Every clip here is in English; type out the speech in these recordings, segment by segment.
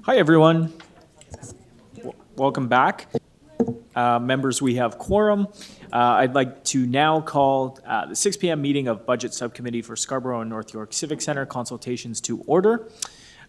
Hi, everyone. Welcome back. Members, we have quorum. I'd like to now call the 6 p.m. meeting of Budget Subcommittee for Scarborough and North York Civic Center consultations to order.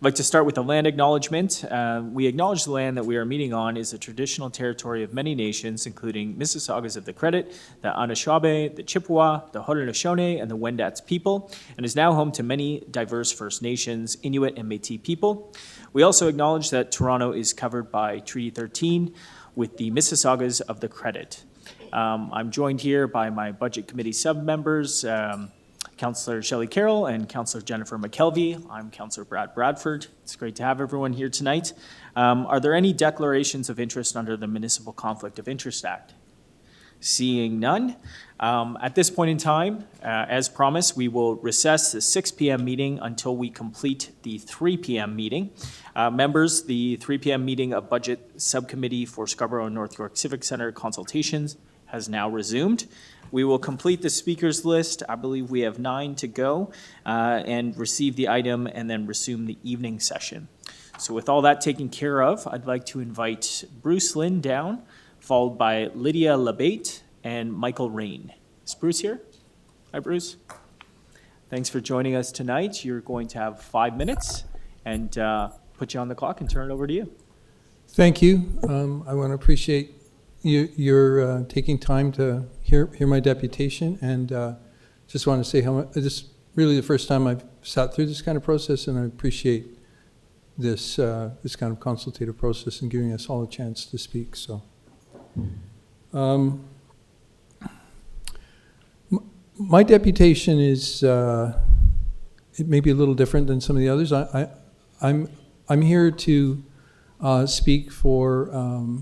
I'd like to start with the land acknowledgement. We acknowledge the land that we are meeting on is the traditional territory of many nations, including Mississaugas of the Credit, the Anishinaabe, the Chippewa, the Haudenosaunee, and the Wendat people, and is now home to many diverse First Nations, Inuit, and Métis people. We also acknowledge that Toronto is covered by Treaty 13 with the Mississaugas of the Credit. I'm joined here by my Budget Committee sub-members, Councillor Shelley Carroll and Councillor Jennifer McKelvey. I'm Councillor Brad Bradford. It's great to have everyone here tonight. Are there any declarations of interest under the Municipal Conflict of Interest Act? Seeing none. At this point in time, as promised, we will recess the 6 p.m. meeting until we complete the 3 p.m. meeting. Members, the 3 p.m. meeting of Budget Subcommittee for Scarborough and North York Civic Center consultations has now resumed. We will complete the speakers list. I believe we have 9 to go, and receive the item and then resume the evening session. So with all that taken care of, I'd like to invite Bruce Lynn down, followed by Lydia Labate and Michael Rain. Is Bruce here? Hi, Bruce. Thanks for joining us tonight. You're going to have 5 minutes, and put you on the clock and turn it over to you. Thank you. I want to appreciate you're taking time to hear my deputation, and just want to say how much, this is really the first time I've sat through this kind of process, and I appreciate this this kind of consultative process and giving us all a chance to speak. So, my deputation is it may be a little different than some of the others. I'm here to speak for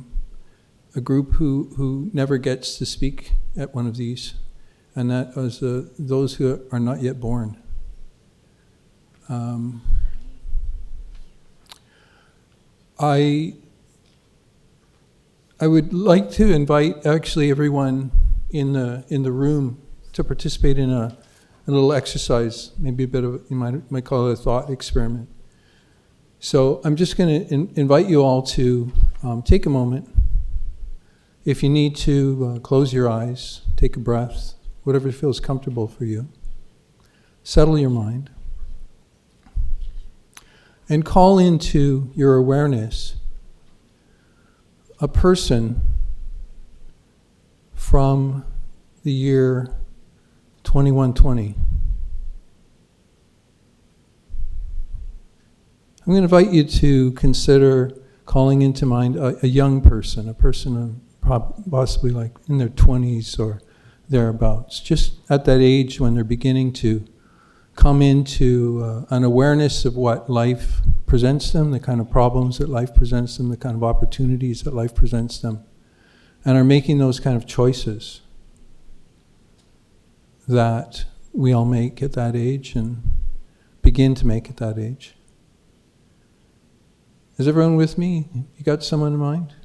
a group who never gets to speak at one of these, and that was those who are not yet born. I would like to invite actually everyone in the room to participate in a little exercise, maybe a bit of, you might call it a thought experiment. So I'm just going to invite you all to take a moment. If you need to, close your eyes, take a breath, whatever feels comfortable for you. Settle your mind. And call into your awareness a person from the year 2120. I'm going to invite you to consider calling into mind a young person, a person of possibly like in their 20s or thereabouts, just at that age when they're beginning to come into an awareness of what life presents them, the kind of problems that life presents them, the kind of opportunities that life presents them, and are making those kind of choices that we all make at that age and begin to make at that age. Is everyone with me? You got someone in mind?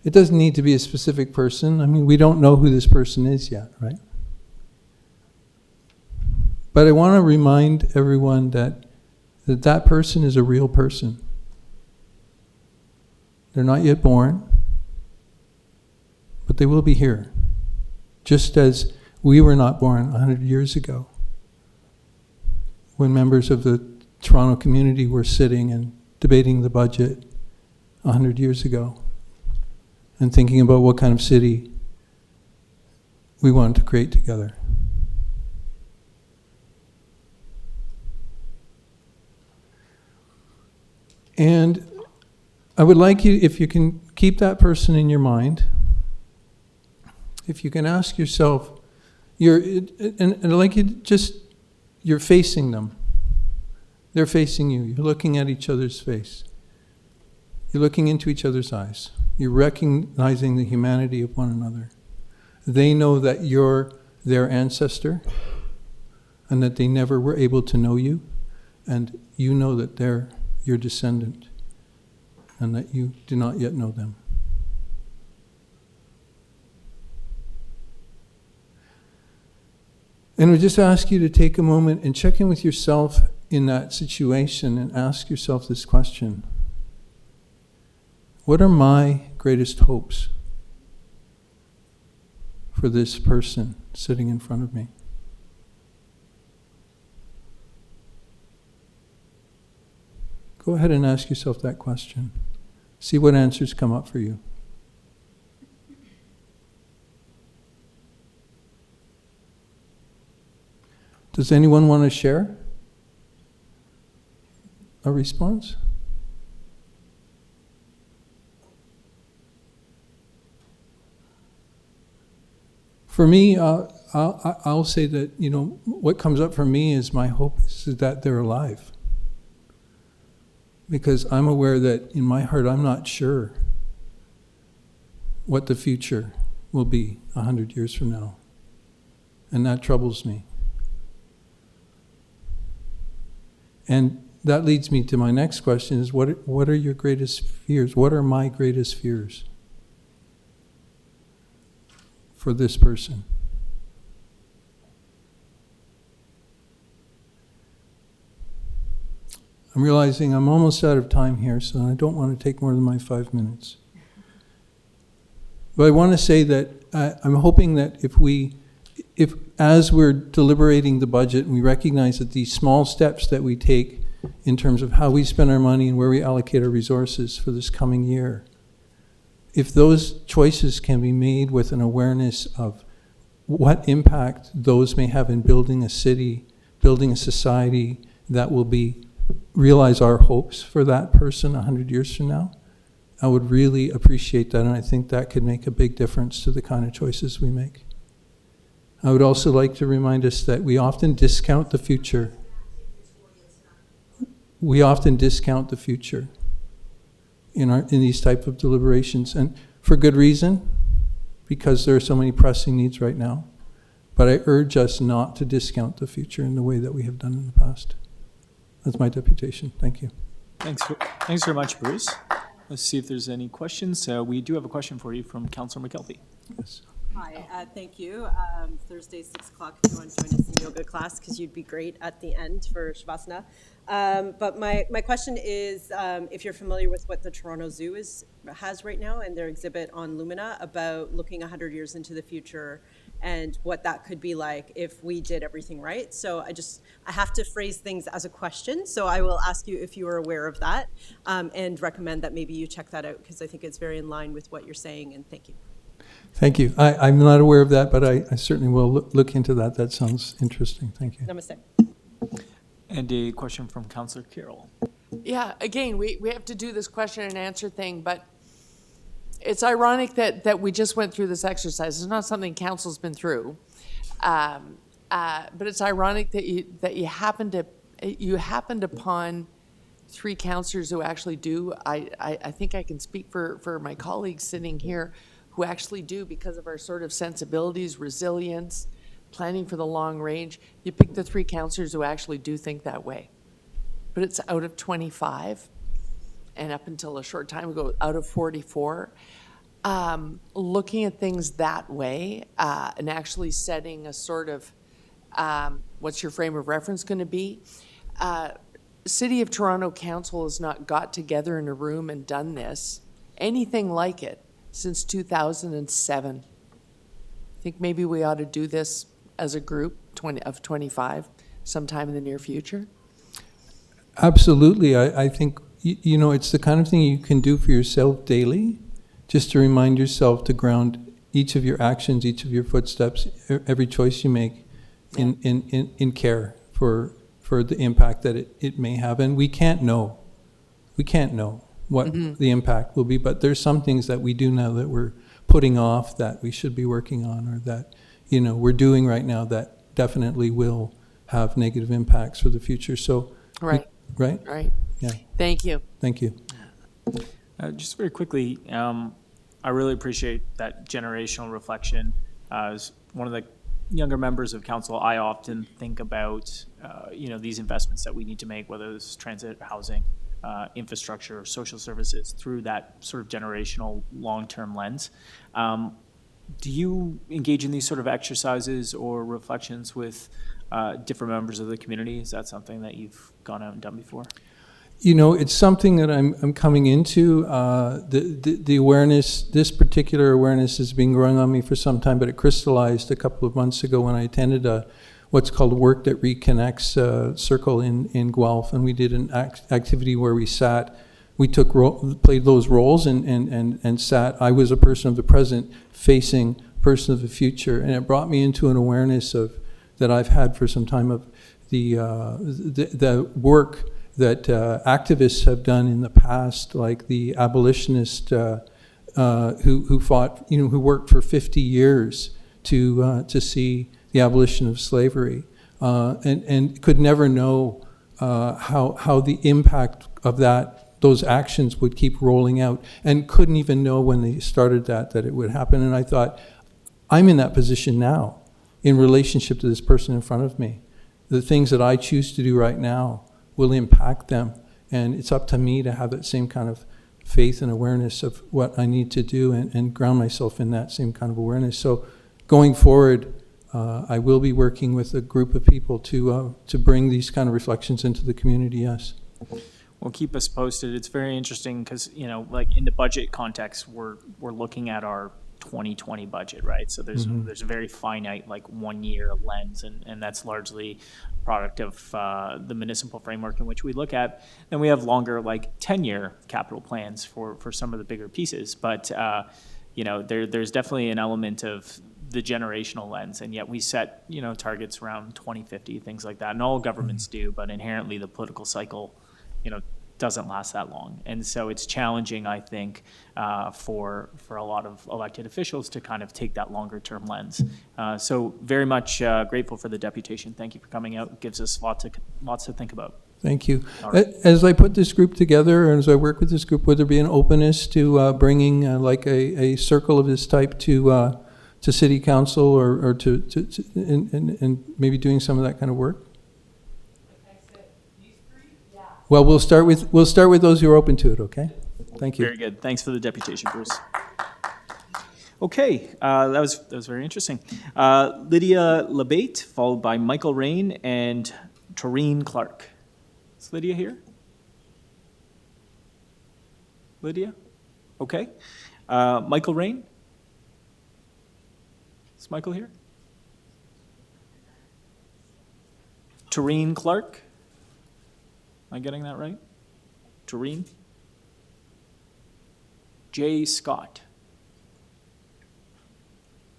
It doesn't need to be a specific person. I mean, we don't know who this person is yet, right? But I want to remind everyone that person is a real person. They're not yet born, but they will be here. Just as we were not born 100 years ago, when members of the Toronto community were sitting and debating the budget 100 years ago, and thinking about what kind of city we wanted to create together. And I would like you, if you can keep that person in your mind, if you can ask yourself, and I'd like you to just, you're facing them. They're facing you. You're looking at each other's face. You're looking into each other's eyes. You're recognizing the humanity of one another. They know that you're their ancestor and that they never were able to know you, and you know that they're your descendant and that you do not yet know them. And we just ask you to take a moment and check in with yourself in that situation and ask yourself this question. What are my greatest hopes for this person sitting in front of me? Go ahead and ask yourself that question. See what answers come up for you. Does anyone want to share a response? For me, I'll say that, what comes up for me is my hope is that they're alive. Because I'm aware that in my heart, I'm not sure what the future will be 100 years from now. And that troubles me. And that leads me to my next question is, what are your greatest fears? What are my greatest fears for this person? I'm realizing I'm almost out of time here, so I don't want to take more than my 5 minutes. But I want to say that I'm hoping that if as we're deliberating the budget, we recognize that these small steps that we take in terms of how we spend our money and where we allocate our resources for this coming year, if those choices can be made with an awareness of what impact those may have in building a city, building a society that will realize our hopes for that person 100 years from now, I would really appreciate that, and I think that could make a big difference to the kind of choices we make. I would also like to remind us that we often discount the future. We often discount the future in these type of deliberations, and for good reason, because there are so many pressing needs right now. But I urge us not to discount the future in the way that we have done in the past. That's my deputation. Thank you. Thanks very much, Bruce. Let's see if there's any questions. We do have a question for you from Councillor McKelvey. Yes. Hi, thank you. Thursday, 6 o'clock, if you want to join us in yoga class, because you'd be great at the end for Shavasana. But my question is, if you're familiar with what the Toronto Zoo has right now and their exhibit on Lumina about looking 100 years into the future and what that could be like if we did everything right. So I have to phrase things as a question. So I will ask you if you are aware of that, and recommend that maybe you check that out, because I think it's very in line with what you're saying, and thank you. Thank you. I'm not aware of that, but I certainly will look into that. That sounds interesting. Thank you. Namaste. And a question from Councillor Carroll. Yeah, again, we have to do this question and answer thing, but it's ironic that we just went through this exercise. It's not something council's been through, but it's ironic that you happened upon three councillors who actually do. I think I can speak for my colleagues sitting here who actually do, because of our sort of sensibilities, resilience, planning for the long range. You pick the three councillors who actually do think that way. But it's out of 25, and up until a short time ago, out of 44. Looking at things that way, and actually setting a sort of, what's your frame of reference going to be? City of Toronto Council has not got together in a room and done this, anything like it, since 2007. I think maybe we ought to do this as a group of 25 sometime in the near future. Absolutely. I think, it's the kind of thing you can do for yourself daily, just to remind yourself to ground each of your actions, each of your footsteps, every choice you make in care for the impact that it may have. And we can't know what the impact will be, but there's some things that we do know that we're putting off that we should be working on, or that, we're doing right now that definitely will have negative impacts for the future. So, Right. Yeah. Thank you. Thank you. Just very quickly, I really appreciate that generational reflection. As one of the younger members of council, I often think about, these investments that we need to make, whether it's transit, housing, infrastructure, social services, through that sort of generational long-term lens. Do you engage in these sort of exercises or reflections with different members of the community? Is that something that you've gone out and done before? You know, it's something that I'm coming into. The awareness, this particular awareness has been growing on me for some time, but it crystallized a couple of months ago when I attended what's called Work That Reconnects circle in Guelph, and we did an activity where we sat. We played those roles and sat. I was a person of the present facing person of the future, and it brought me into an awareness that I've had for some time of the work that activists have done in the past, like the abolitionist who fought, who worked for 50 years to see the abolition of slavery, and could never know how the impact of those actions would keep rolling out, and couldn't even know when they started that it would happen. And I thought, I'm in that position now in relationship to this person in front of me. The things that I choose to do right now will impact them, and it's up to me to have that same kind of faith and awareness of what I need to do, and ground myself in that same kind of awareness. So going forward, I will be working with a group of people to bring these kind of reflections into the community, yes. Well, keep us posted. It's very interesting because, like in the budget context, we're looking at our 2020 budget, right? So there's a very finite, like 1 year lens, and that's largely a product of the municipal framework in which we look at. Then we have longer, like 10-year capital plans for some of the bigger pieces. But there's definitely an element of the generational lens, and yet we set targets around 2050, things like that, and all governments do. But inherently, the political cycle doesn't last that long, and so it's challenging, I think, for a lot of elected officials to kind of take that longer term lens. So very much grateful for the deputation. Thank you for coming out. It gives us lots to think about. Thank you. Right. As I put this group together, and as I work with this group, would there be an openness to bringing like a circle of this type to City Council, or to and maybe doing some of that kind of work? Well, we'll start with those who are open to it. Okay, thank you. Very good. Thanks for the deputation, Bruce. Okay, that was very interesting. Lydia Labate, followed by Michael Rain and Toreen Clark. Is Lydia here? Lydia? Okay. Michael Rain? Is Michael here? Toreen Clark? Am I getting that right? Toreen? Jay Scott.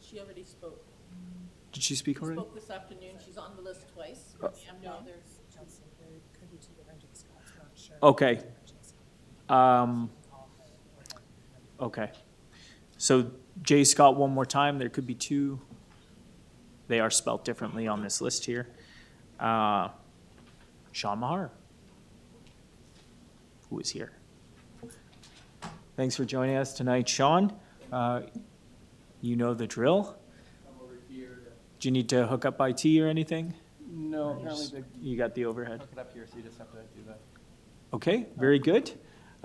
She already spoke. Did she speak already? Spoke this afternoon. She's on the list twice. No, there's Chelsea. There could be two different Jay Scotts. Not sure. Okay. Okay. So Jay Scott one more time. There could be two. They are spelt differently on this list here. Sean Mahar, who is here. Thanks for joining us tonight, Sean. You know the drill. I'm over here. Do you need to hook up IT or anything? No, apparently You got the overhead. hook it up here, so you just have to do that. Okay, very good.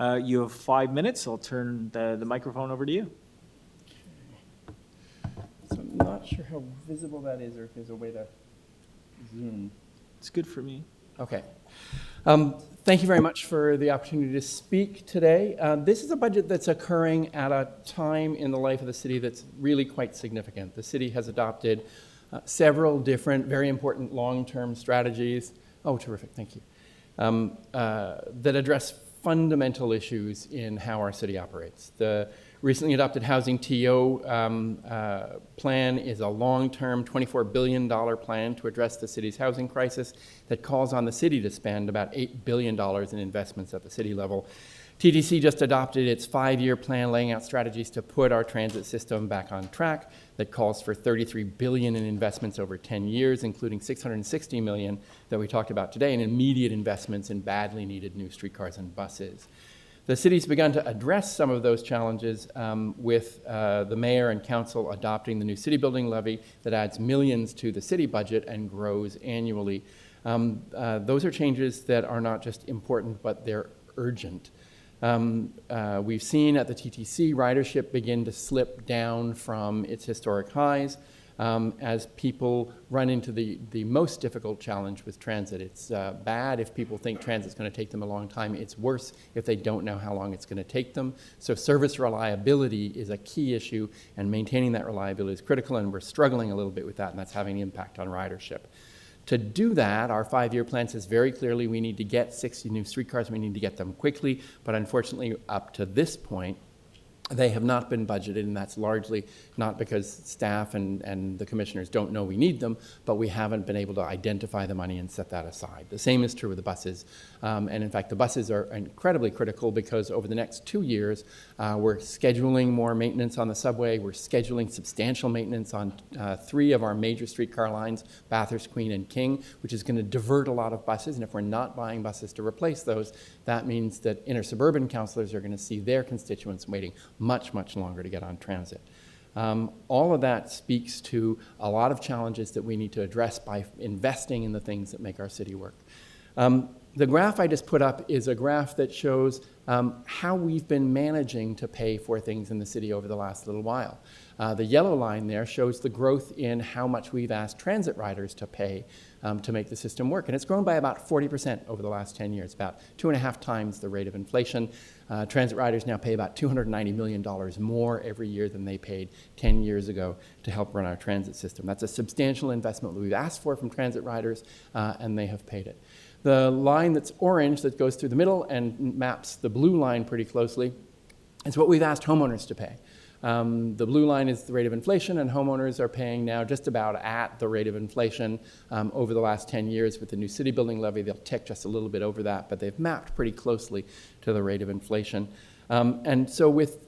You have 5 minutes. I'll turn the microphone over to you. So I'm not sure how visible that is, or if there's a way to zoom. It's good for me. Okay. Thank you very much for the opportunity to speak today. This is a budget that's occurring at a time in the life of the city that's really quite significant. The city has adopted several different, very important long-term strategies. Oh, terrific, thank you. That address fundamental issues in how our city operates. The recently adopted Housing TO plan is a long-term $24 billion plan to address the city's housing crisis that calls on the city to spend about $8 billion in investments at the city level. TTC just adopted its 5-year plan laying out strategies to put our transit system back on track that calls for $33 billion in investments over 10 years, including $660 million that we talked about today, and immediate investments in badly needed new streetcars and buses. The city's begun to address some of those challenges with the mayor and council adopting the new city building levy that adds millions to the city budget and grows annually. Those are changes that are not just important, but they're urgent. We've seen at the TTC ridership begin to slip down from its historic highs. as people run into the most difficult challenge with transit. It's bad if people think transit's going to take them a long time. It's worse if they don't know how long it's going to take them. So service reliability is a key issue, and maintaining that reliability is critical, and we're struggling a little bit with that, and that's having an impact on ridership. To do that, our 5-year plan says very clearly we need to get 60 new streetcars. We need to get them quickly, but unfortunately, up to this point, they have not been budgeted, and that's largely not because staff and the commissioners don't know we need them, but we haven't been able to identify the money and set that aside. The same is true with the buses. And in fact, the buses are incredibly critical because over the next 2 years, we're scheduling more maintenance on the subway. We're scheduling substantial maintenance on 3 of our major streetcar lines, Bathurst, Queen, and King, which is going to divert a lot of buses. And if we're not buying buses to replace those, that means that inner suburban councillors are going to see their constituents waiting much, much longer to get on transit. All of that speaks to a lot of challenges that we need to address by investing in the things that make our city work. The graph I just put up is a graph that shows how we've been managing to pay for things in the city over the last little while. The yellow line there shows the growth in how much we've asked transit riders to pay to make the system work. And it's grown by about 40% over the last 10 years, about 2.5 times the rate of inflation. Transit riders now pay about $290 million more every year than they paid 10 years ago to help run our transit system. That's a substantial investment that we've asked for from transit riders, and they have paid it. The line that's orange that goes through the middle and maps the blue line pretty closely is what we've asked homeowners to pay. The blue line is the rate of inflation, and homeowners are paying now just about at the rate of inflation over the last 10 years. With the new city building levy, they'll tick just a little bit over that, but they've mapped pretty closely to the rate of inflation. And so with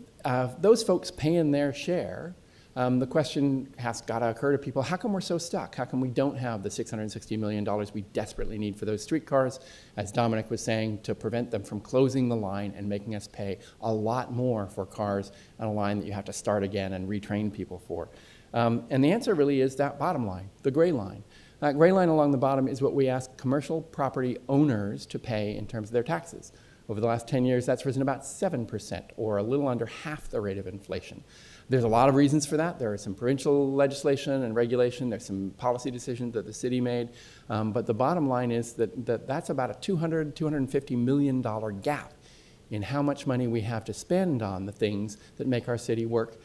those folks paying their share, the question has got to occur to people, how come we're so stuck? How come we don't have the $660 million we desperately need for those streetcars, as Dominic was saying, to prevent them from closing the line and making us pay a lot more for cars on a line that you have to start again and retrain people for? And the answer really is that bottom line, the gray line. That gray line along the bottom is what we ask commercial property owners to pay in terms of their taxes. Over the last 10 years, that's risen about 7%, or a little under half the rate of inflation. There's a lot of reasons for that. There is some provincial legislation and regulation. There's some policy decisions that the city made. But the bottom line is that's about a $250 million gap in how much money we have to spend on the things that make our city work,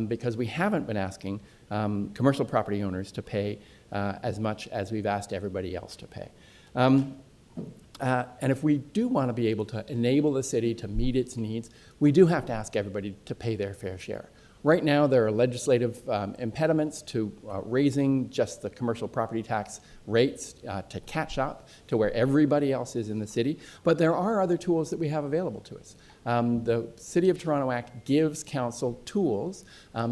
because we haven't been asking commercial property owners to pay as much as we've asked everybody else to pay. And if we do want to be able to enable the city to meet its needs, we do have to ask everybody to pay their fair share. Right now, there are legislative impediments to raising just the commercial property tax rates to catch up to where everybody else is in the city, but there are other tools that we have available to us. The City of Toronto Act gives council tools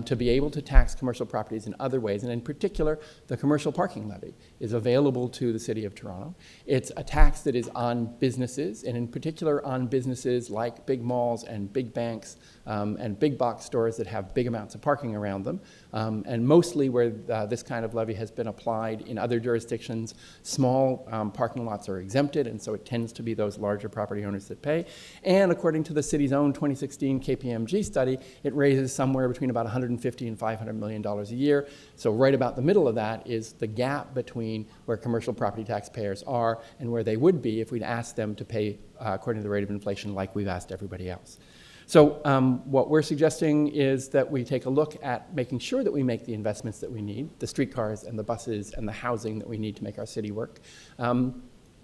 to be able to tax commercial properties in other ways, and in particular, the commercial parking levy is available to the City of Toronto. It's a tax that is on businesses, and in particular on businesses like big malls and big banks and big box stores that have big amounts of parking around them. And mostly where this kind of levy has been applied in other jurisdictions, small parking lots are exempted, and so it tends to be those larger property owners that pay. And according to the city's own 2016 KPMG study, it raises somewhere between about $150 and $500 million a year. So right about the middle of that is the gap between where commercial property taxpayers are and where they would be if we'd asked them to pay according to the rate of inflation like we've asked everybody else. So what we're suggesting is that we take a look at making sure that we make the investments that we need, the streetcars and the buses and the housing that we need to make our city work.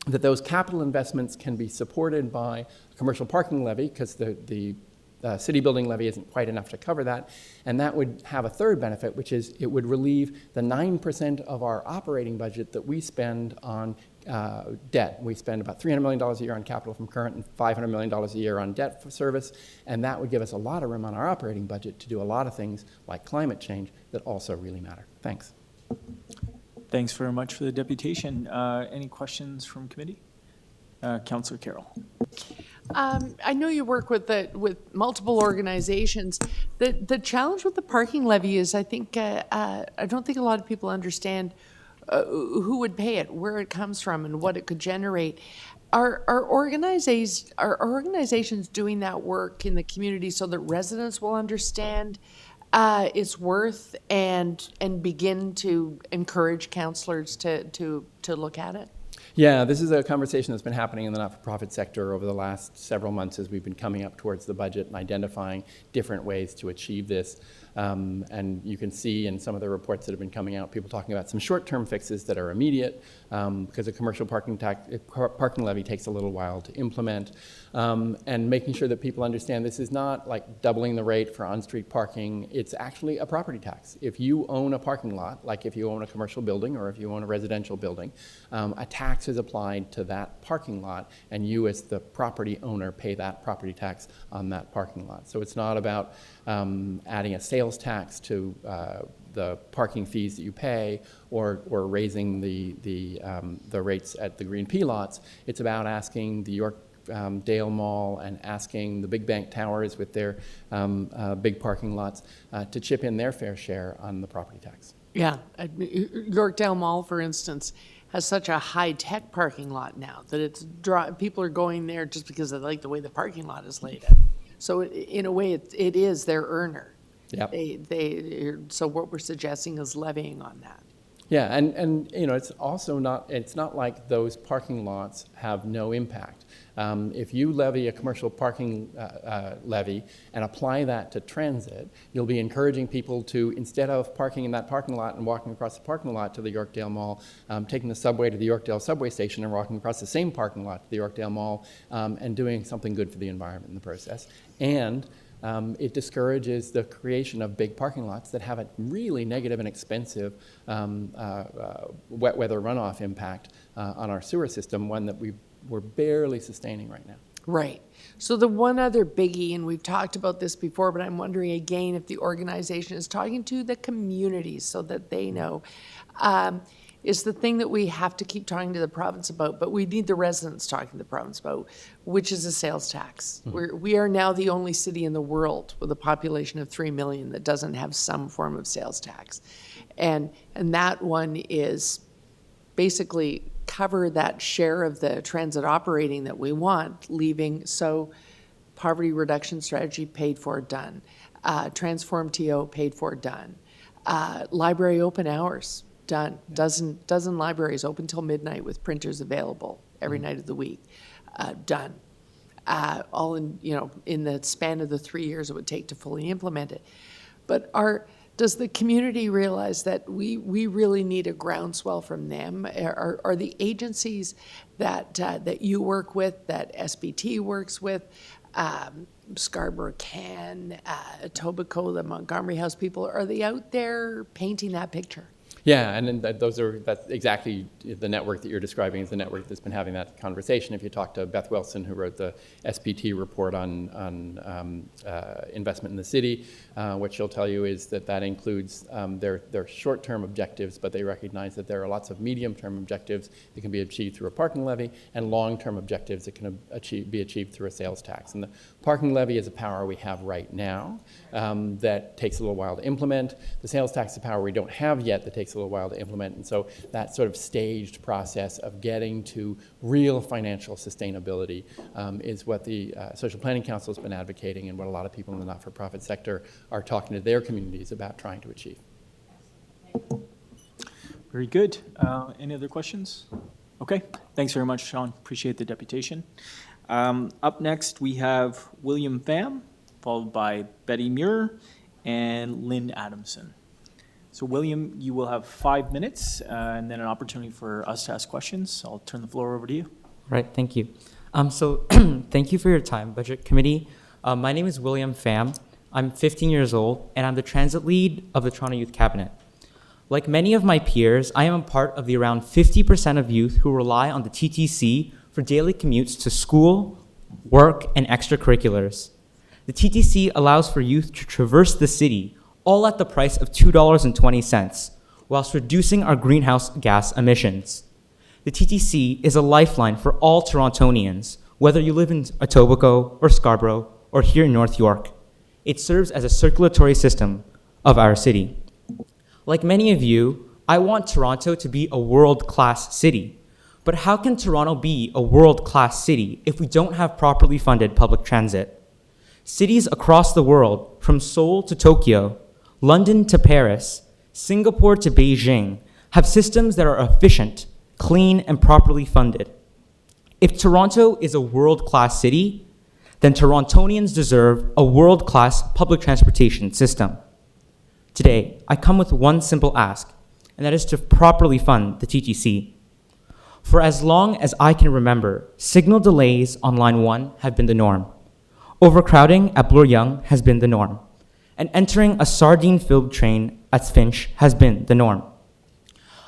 That those capital investments can be supported by a commercial parking levy, because the city building levy isn't quite enough to cover that. And that would have a third benefit, which is it would relieve the 9% of our operating budget that we spend on debt. We spend about $300 million a year on capital from current and $500 million a year on debt for service. And that would give us a lot of room on our operating budget to do a lot of things like climate change that also really matter. Thanks. Thanks very much for the deputation. Any questions from committee? Councillor Carroll. I know you work with multiple organizations. The challenge with the parking levy is, I think, I don't think a lot of people understand who would pay it, where it comes from, and what it could generate. Are organizations doing that work in the community so that residents will understand it's worth and begin to encourage counselors to look at it? Yeah, this is a conversation that's been happening in the not-for-profit sector over the last several months as we've been coming up towards the budget and identifying different ways to achieve this. And you can see in some of the reports that have been coming out, people talking about some short-term fixes that are immediate, because a commercial parking levy takes a little while to implement, and making sure that people understand this is not like doubling the rate for on-street parking. It's actually a property tax. If you own a parking lot, like if you own a commercial building or if you own a residential building, a tax is applied to that parking lot, and you as the property owner pay that property tax on that parking lot. So it's not about adding a sales tax to the parking fees that you pay, or raising the rates at the Green P lots. It's about asking the York Dale Mall and asking the big bank towers with their big parking lots to chip in their fair share on the property tax. Yeah, Yorkdale Mall, for instance, has such a high-tech parking lot now that people are going there just because they like the way the parking lot is laid out. So in a way, it is their earner. Yep. So what we're suggesting is levying on that. Yeah, and you know, it's also not like those parking lots have no impact. If you levy a commercial parking levy and apply that to transit, you'll be encouraging people to, instead of parking in that parking lot and walking across the parking lot to the Yorkdale Mall, taking the subway to the Yorkdale subway station and walking across the same parking lot to the Yorkdale Mall, and doing something good for the environment in the process. And it discourages the creation of big parking lots that have a really negative and expensive wet weather runoff impact on our sewer system, one that we're barely sustaining right now. Right. So the one other biggie, and we've talked about this before, but I'm wondering again if the organization is talking to the communities so that they know, is the thing that we have to keep talking to the province about, but we need the residents talking to the province about, which is a sales tax. We are now the only city in the world with a population of 3 million that doesn't have some form of sales tax. And that one is basically cover that share of the transit operating that we want, leaving, so poverty reduction strategy paid for, done. Transform TO paid for, done. Library open hours, done. Dozen libraries open till midnight with printers available every night of the week, done. All in the span of the 3 years it would take to fully implement it. But does the community realize that we really need a groundswell from them? Are the agencies that you work with, that SBT works with, Scarborough Can, Etobicoke, the Montgomery House people, are they out there painting that picture? Yeah, and then that's exactly the network that you're describing is the network that's been having that conversation. If you talk to Beth Wilson, who wrote the SPT report on investment in the city, what she'll tell you is that includes their short-term objectives, but they recognize that there are lots of medium-term objectives that can be achieved through a parking levy and long-term objectives that can be achieved through a sales tax. And the parking levy is a power we have right now that takes a little while to implement. The sales tax is a power we don't have yet that takes a little while to implement. And so that sort of staged process of getting to real financial sustainability is what the Social Planning Council has been advocating and what a lot of people in the not-for-profit sector are talking to their communities about trying to achieve. Very good. Any other questions? Okay, thanks very much, Sean. Appreciate the deputation. Up next, we have William Pham, followed by Betty Muir and Lynn Adamson. So William, you will have 5 minutes and then an opportunity for us to ask questions. I'll turn the floor over to you. Right, thank you. So thank you for your time, Budget Committee. My name is William Pham. I'm 15 years old, and I'm the transit lead of the Toronto Youth Cabinet. Like many of my peers, I am a part of the around 50% of youth who rely on the TTC for daily commutes to school, work, and extracurriculars. The TTC allows for youth to traverse the city, all at the price of $2.20, whilst reducing our greenhouse gas emissions. The TTC is a lifeline for all Torontonians, whether you live in Etobicoke or Scarborough or here in North York. It serves as a circulatory system of our city. Like many of you, I want Toronto to be a world-class city. But how can Toronto be a world-class city if we don't have properly funded public transit? Cities across the world, from Seoul to Tokyo, London to Paris, Singapore to Beijing have systems that are efficient, clean, and properly funded. If Toronto is a world-class city, then Torontonians deserve a world-class public transportation system. Today, I come with one simple ask, and that is to properly fund the TTC. For as long as I can remember, signal delays on Line 1 have been the norm. Overcrowding at Bloor Yonge has been the norm. And entering a sardine-filled train at Finch has been the norm.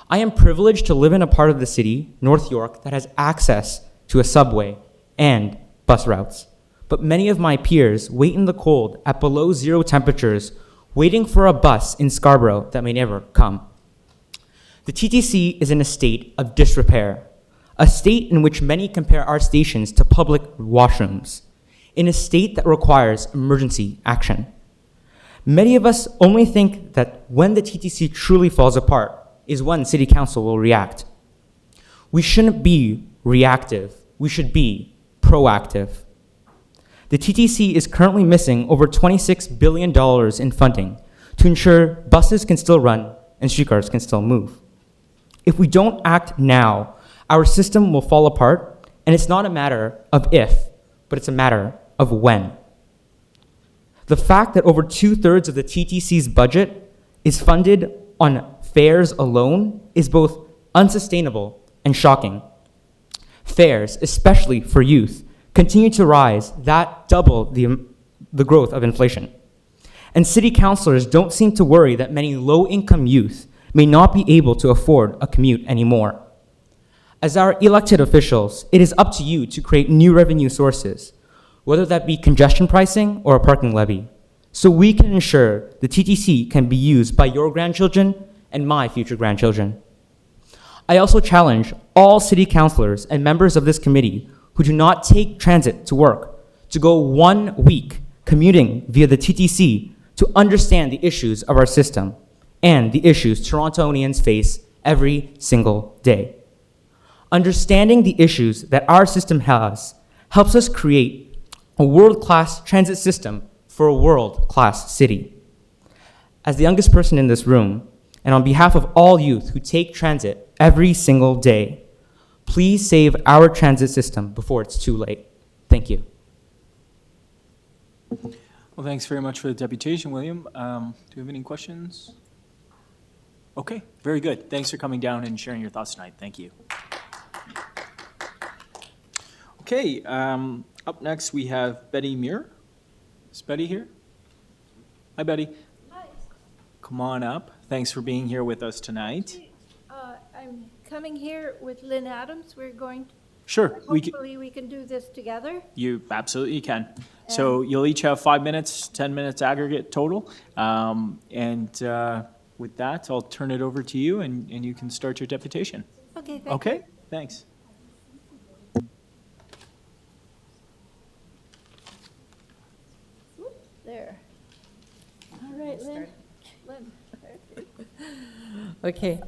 I am privileged to live in a part of the city, North York, that has access to a subway and bus routes. But many of my peers wait in the cold at below zero temperatures, waiting for a bus in Scarborough that may never come. The TTC is in a state of disrepair, a state in which many compare our stations to public washrooms, in a state that requires emergency action. Many of us only think that when the TTC truly falls apart is when City Council will react. We shouldn't be reactive, we should be proactive. The TTC is currently missing over $26 billion in funding to ensure buses can still run and streetcars can still move. If we don't act now, our system will fall apart, and it's not a matter of if, but it's a matter of when. The fact that over 2/3 of the TTC's budget is funded on fares alone is both unsustainable and shocking. Fares, especially for youth, continue to rise, that double the growth of inflation. And city councilors don't seem to worry that many low-income youth may not be able to afford a commute anymore. As our elected officials, it is up to you to create new revenue sources, whether that be congestion pricing or a parking levy, so we can ensure the TTC can be used by your grandchildren and my future grandchildren. I also challenge all city councilors and members of this committee who do not take transit to work to go 1 week commuting via the TTC to understand the issues of our system and the issues Torontonians face every single day. Understanding the issues that our system has helps us create a world-class transit system for a world-class city. As the youngest person in this room, and on behalf of all youth who take transit every single day, please save our transit system before it's too late. Thank you. Well, thanks very much for the deputation, William. Do you have any questions? Okay, very good. Thanks for coming down and sharing your thoughts tonight. Thank you. Okay, up next we have Betty Muir. Is Betty here? Hi, Betty. Hi. Come on up. Thanks for being here with us tonight. I'm coming here with Lynn Adams. We're going, Sure, hopefully we can do this together. you absolutely can. So you'll each have 5 minutes, 10 minutes aggregate total. With that, I'll turn it over to you and you can start your deputation. Okay, thank you. Okay, thanks. There. All right, Lynn. Okay.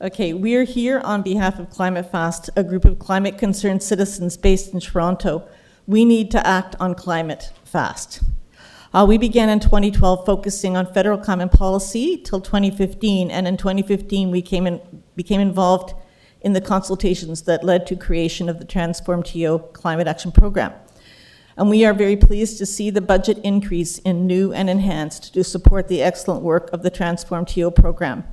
Okay, we're here on behalf of Climate Fast, a group of climate-concerned citizens based in Toronto. We need to act on climate fast. We began in 2012 focusing on federal climate policy till 2015, and in 2015 we became involved in the consultations that led to creation of the Transform TO Climate Action Program. And we are very pleased to see the budget increase in new and enhanced to support the excellent work of the Transform TO program.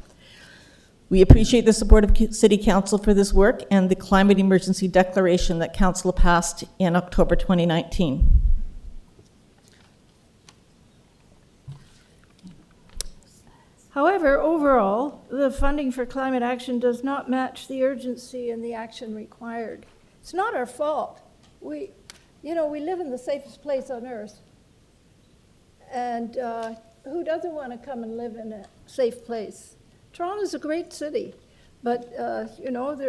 We appreciate the support of City Council for this work and the climate emergency declaration that Council passed in October 2019. However, overall, the funding for climate action does not match the urgency and the action required. It's not our fault. We live in the safest place on earth. And who doesn't want to come and live in a safe place? Toronto's a great city, but there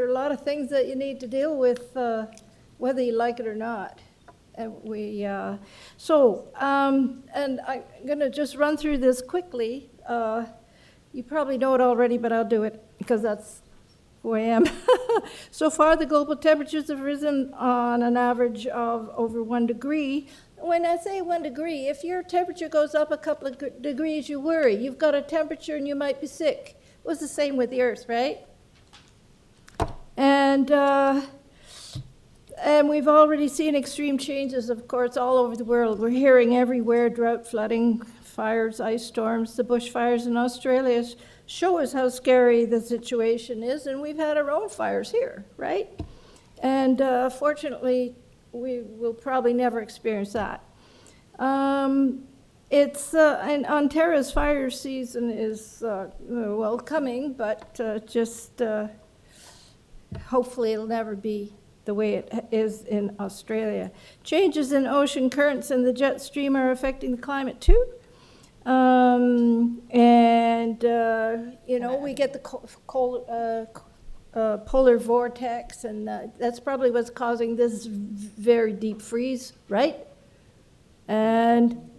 are a lot of things that you need to deal with, whether you like it or not. And and I'm going to just run through this quickly. You probably know it already, but I'll do it because that's who I am. So far, the global temperatures have risen on an average of over 1 degree. when I say 1 degree, if your temperature goes up a couple of degrees, you worry. You've got a temperature and you might be sick. It was the same with the Earth, right? And we've already seen extreme changes, of course, all over the world. We're hearing everywhere drought, flooding, fires, ice storms. The bushfires in Australia show us how scary the situation is, and we've had our own fires here, right? And fortunately, we will probably never experience that. And Ontario's fire season is well coming, but just hopefully it'll never be the way it is in Australia. Changes in ocean currents and the jet stream are affecting the climate too. We get the polar vortex, and that's probably what's causing this very deep freeze, right? And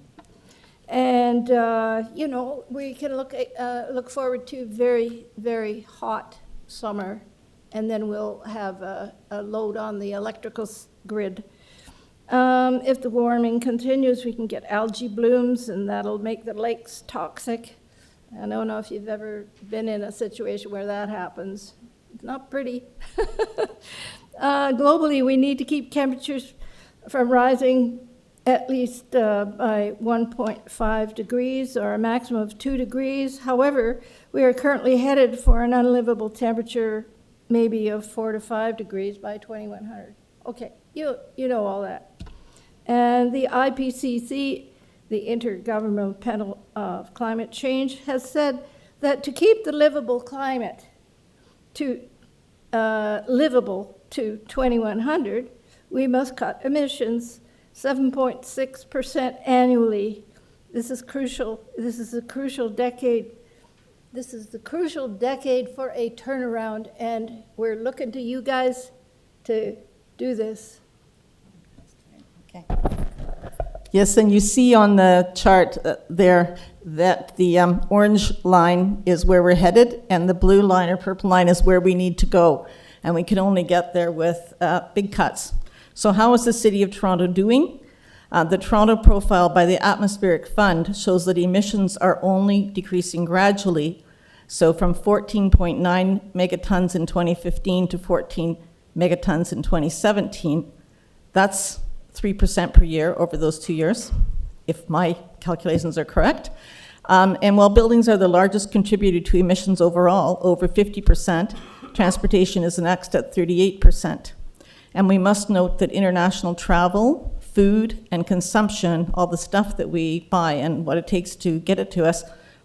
we can look forward to very, very hot summer, and then we'll have a load on the electrical grid. If the warming continues, we can get algae blooms, and that'll make the lakes toxic. I don't know if you've ever been in a situation where that happens. It's not pretty. Globally, we need to keep temperatures from rising at least by 1.5 degrees or a maximum of 2 degrees. However, we are currently headed for an unlivable temperature maybe of 4 to 5 degrees by 2100. Okay, you know all that. And the IPCC, the Intergovernmental Panel of Climate Change, has said that to keep the livable climate livable to 2100, we must cut emissions 7.6% annually. This is crucial. This is a crucial decade. This is the crucial decade for a turnaround, and we're looking to you guys to do this. Okay. Yes, and you see on the chart there that the orange line is where we're headed, and the blue line or purple line is where we need to go. And we can only get there with big cuts. So how is the City of Toronto doing? The Toronto profile by the Atmospheric Fund shows that emissions are only decreasing gradually. So from 14.9 megatons in 2015 to 14 megatons in 2017, that's 3% per year over those 2 years, if my calculations are correct. And while buildings are the largest contributor to emissions overall, over 50%, transportation is next at 38%. And we must note that international travel, food, and consumption, all the stuff that we buy and what it takes to get it to us,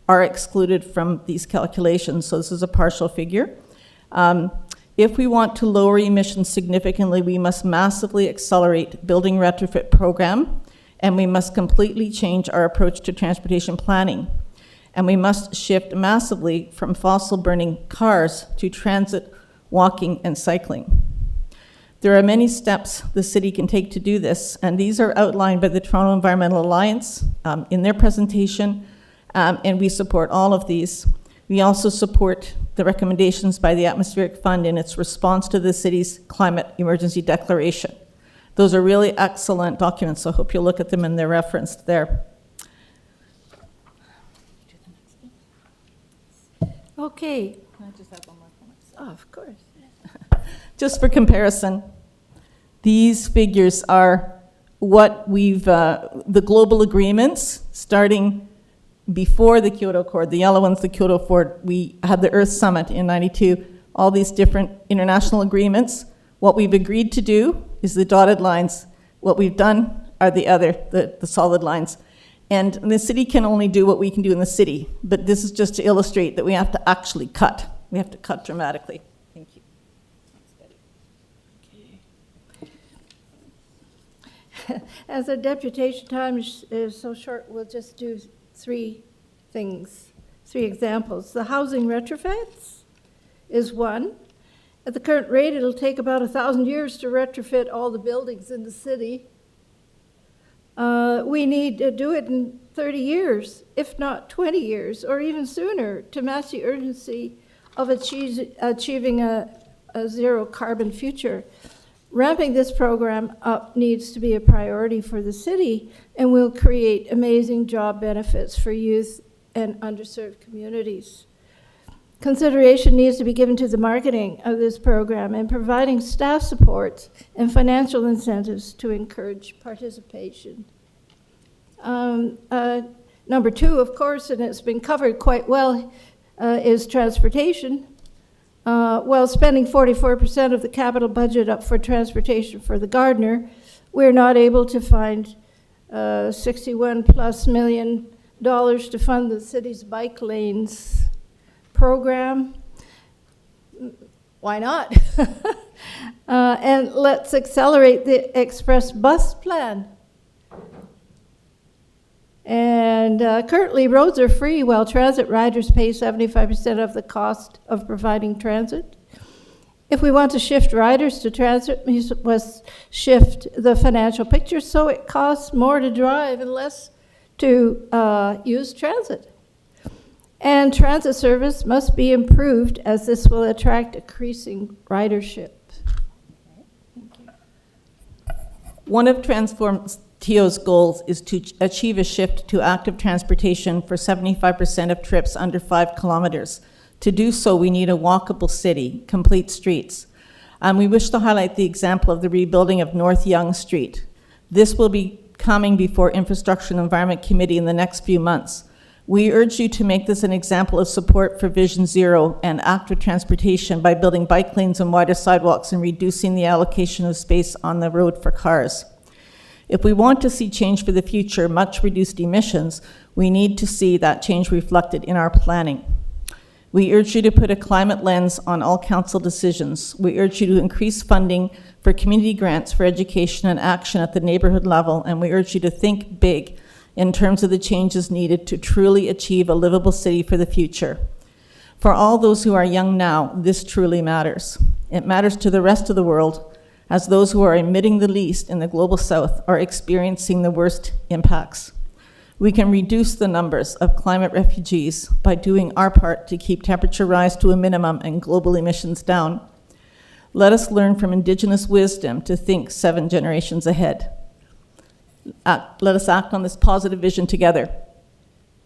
are excluded from these calculations. So this is a partial figure. If we want to lower emissions significantly, we must massively accelerate building retrofit program, and we must completely change our approach to transportation planning. And we must shift massively from fossil-burning cars to transit, walking, and cycling. There are many steps the city can take to do this, and these are outlined by the Toronto Environmental Alliance in their presentation, and we support all of these. We also support the recommendations by the Atmospheric Fund in its response to the city's climate emergency declaration. Those are really excellent documents, so I hope you'll look at them, and they're referenced there. Okay. Can I just have one more comment? Oh, of course. Just for comparison, these figures are what we've, the global agreements starting before the Kyoto Accord, the yellow one's the Kyoto Accord. We had the Earth Summit in '92, all these different international agreements. What we've agreed to do is the dotted lines. What we've done are the solid lines. And the city can only do what we can do in the city, but this is just to illustrate that we have to actually cut. We have to cut dramatically. Thank you. As our deputation time is so short, we'll just do three examples. The housing retrofits is one. At the current rate, it'll take about 1,000 years to retrofit all the buildings in the city. We need to do it in 30 years, if not 20 years, or even sooner, to match the urgency of achieving a zero carbon future. Ramping this program up needs to be a priority for the city and will create amazing job benefits for youth and underserved communities. Consideration needs to be given to the marketing of this program and providing staff support and financial incentives to encourage participation. Number two, of course, and it's been covered quite well, is transportation. While spending 44% of the capital budget up for transportation for the Gardner, we're not able to find $61+ million to fund the city's bike lanes program. Why not? And let's accelerate the express bus plan. And currently, roads are free while transit riders pay 75% of the cost of providing transit. If we want to shift riders to transit, we must shift the financial picture so it costs more to drive and less to use transit. And transit service must be improved as this will attract increasing ridership. One of Transform TO's goals is to achieve a shift to active transportation for 75% of trips under 5 kilometers. To do so, we need a walkable city, complete streets. We wish to highlight the example of the rebuilding of North Yonge Street. This will be coming before Infrastructure and Environment Committee in the next few months. We urge you to make this an example of support for Vision Zero and active transportation by building bike lanes and wider sidewalks and reducing the allocation of space on the road for cars. If we want to see change for the future, much reduced emissions, we need to see that change reflected in our planning. We urge you to put a climate lens on all council decisions. We urge you to increase funding for community grants for education and action at the neighborhood level, and we urge you to think big in terms of the changes needed to truly achieve a livable city for the future. For all those who are young now, this truly matters. It matters to the rest of the world, as those who are emitting the least in the global south are experiencing the worst impacts. We can reduce the numbers of climate refugees by doing our part to keep temperature rise to a minimum and global emissions down. Let us learn from Indigenous wisdom to think 7 generations ahead. Let us act on this positive vision together.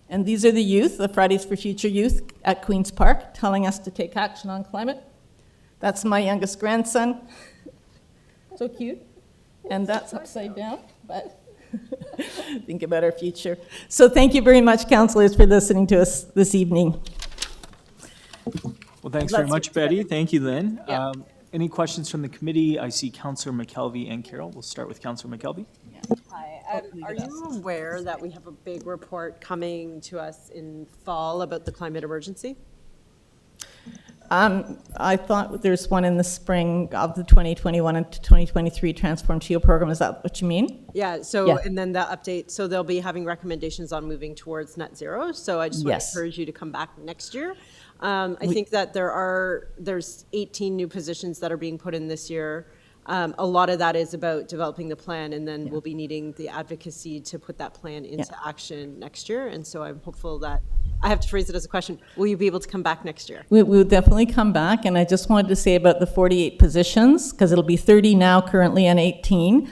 And these are the youth, the Fridays for Future youth at Queen's Park, telling us to take action on climate. That's my youngest grandson. So cute. And that's upside down, but think about our future. So thank you very much, councillors, for listening to us this evening. Well, thanks very much, Betty. Thank you, Lynn. Yeah. Any questions from the committee? I see Councillor McKelvey and Carroll. We'll start with Councillor McKelvey. Hi, are you aware that we have a big report coming to us in fall about the climate emergency? I thought there's one in the spring of the 2021 and 2023 Transform TO program. Is that what you mean? Yeah, so, Yeah. and then the update, so they'll be having recommendations on moving towards net zero. So I just want to Yes. encourage you to come back next year. I think that there's 18 new positions that are being put in this year. A lot of that is about developing the plan, and then we'll be needing the advocacy to put that plan into action next year. And so I'm hopeful that, I have to phrase it as a question, will you be able to come back next year? We will definitely come back, and I just wanted to say about the 48 positions, because it'll be 30 now currently and 18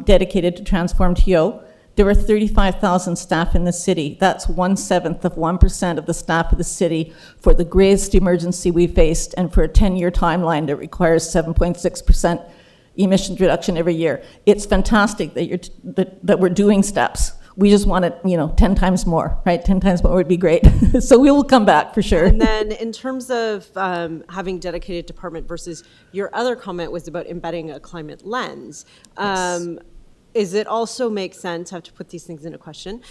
dedicated to Transform TO. There are 35,000 staff in the city. That's 1/7 of 1% of the staff of the city for the greatest emergency we faced, and for a 10-year timeline that requires 7.6% emissions reduction every year. It's fantastic that we're doing steps. We just want it, 10 times more, right? 10 times more would be great. So we will come back for sure. And then in terms of having dedicated department versus your other comment was about embedding a climate lens. Is it also make sense, I have to put these things in a question,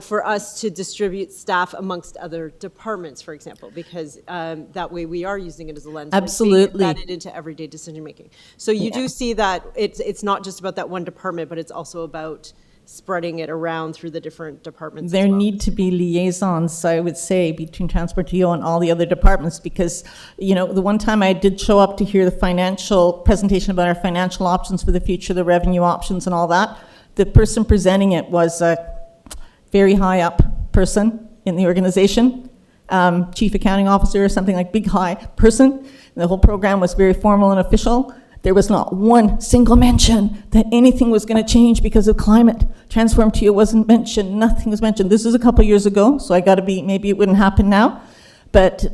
for us to distribute staff amongst other departments, for example, because that way we are using it as a lens. Absolutely. And embedded into everyday decision making. So you do see that it's not just about that one department, but it's also about spreading it around through the different departments. There as well. need to be liaisons, I would say, between Transport TO and all the other departments, because, the one time I did show up to hear the financial presentation about our financial options for the future, the revenue options and all that, the person presenting it was a very high up person in the organization, chief accounting officer or something like big high person. And the whole program was very formal and official. There was not one single mention that anything was going to change because of climate. Transform TO wasn't mentioned. Nothing was mentioned. This is a couple years ago, so I got to be, maybe it wouldn't happen now. But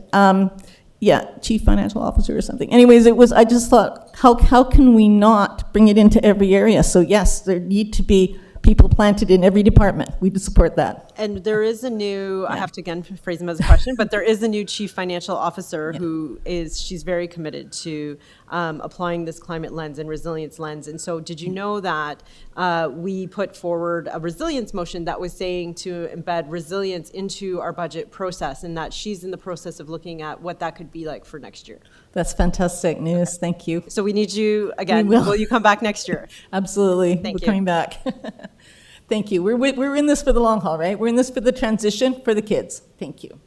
yeah, chief financial officer or something. Anyways, it was, I just thought, how can we not bring it into every area? So yes, there need to be people planted in every department. We'd support that. And there is a new, I have to again phrase him as a question, but there is a new chief financial officer who is, she's very committed to applying this climate lens and resilience lens. And so did you know that we put forward a resilience motion that was saying to embed resilience into our budget process, and that she's in the process of looking at what that could be like for next year. That's fantastic news. Thank you. So we need you, again, We will. will you come back next year? Absolutely. Thank We're you. coming back. Thank you. We're in this for the long haul, right? We're in this for the transition for the kids. Thank you.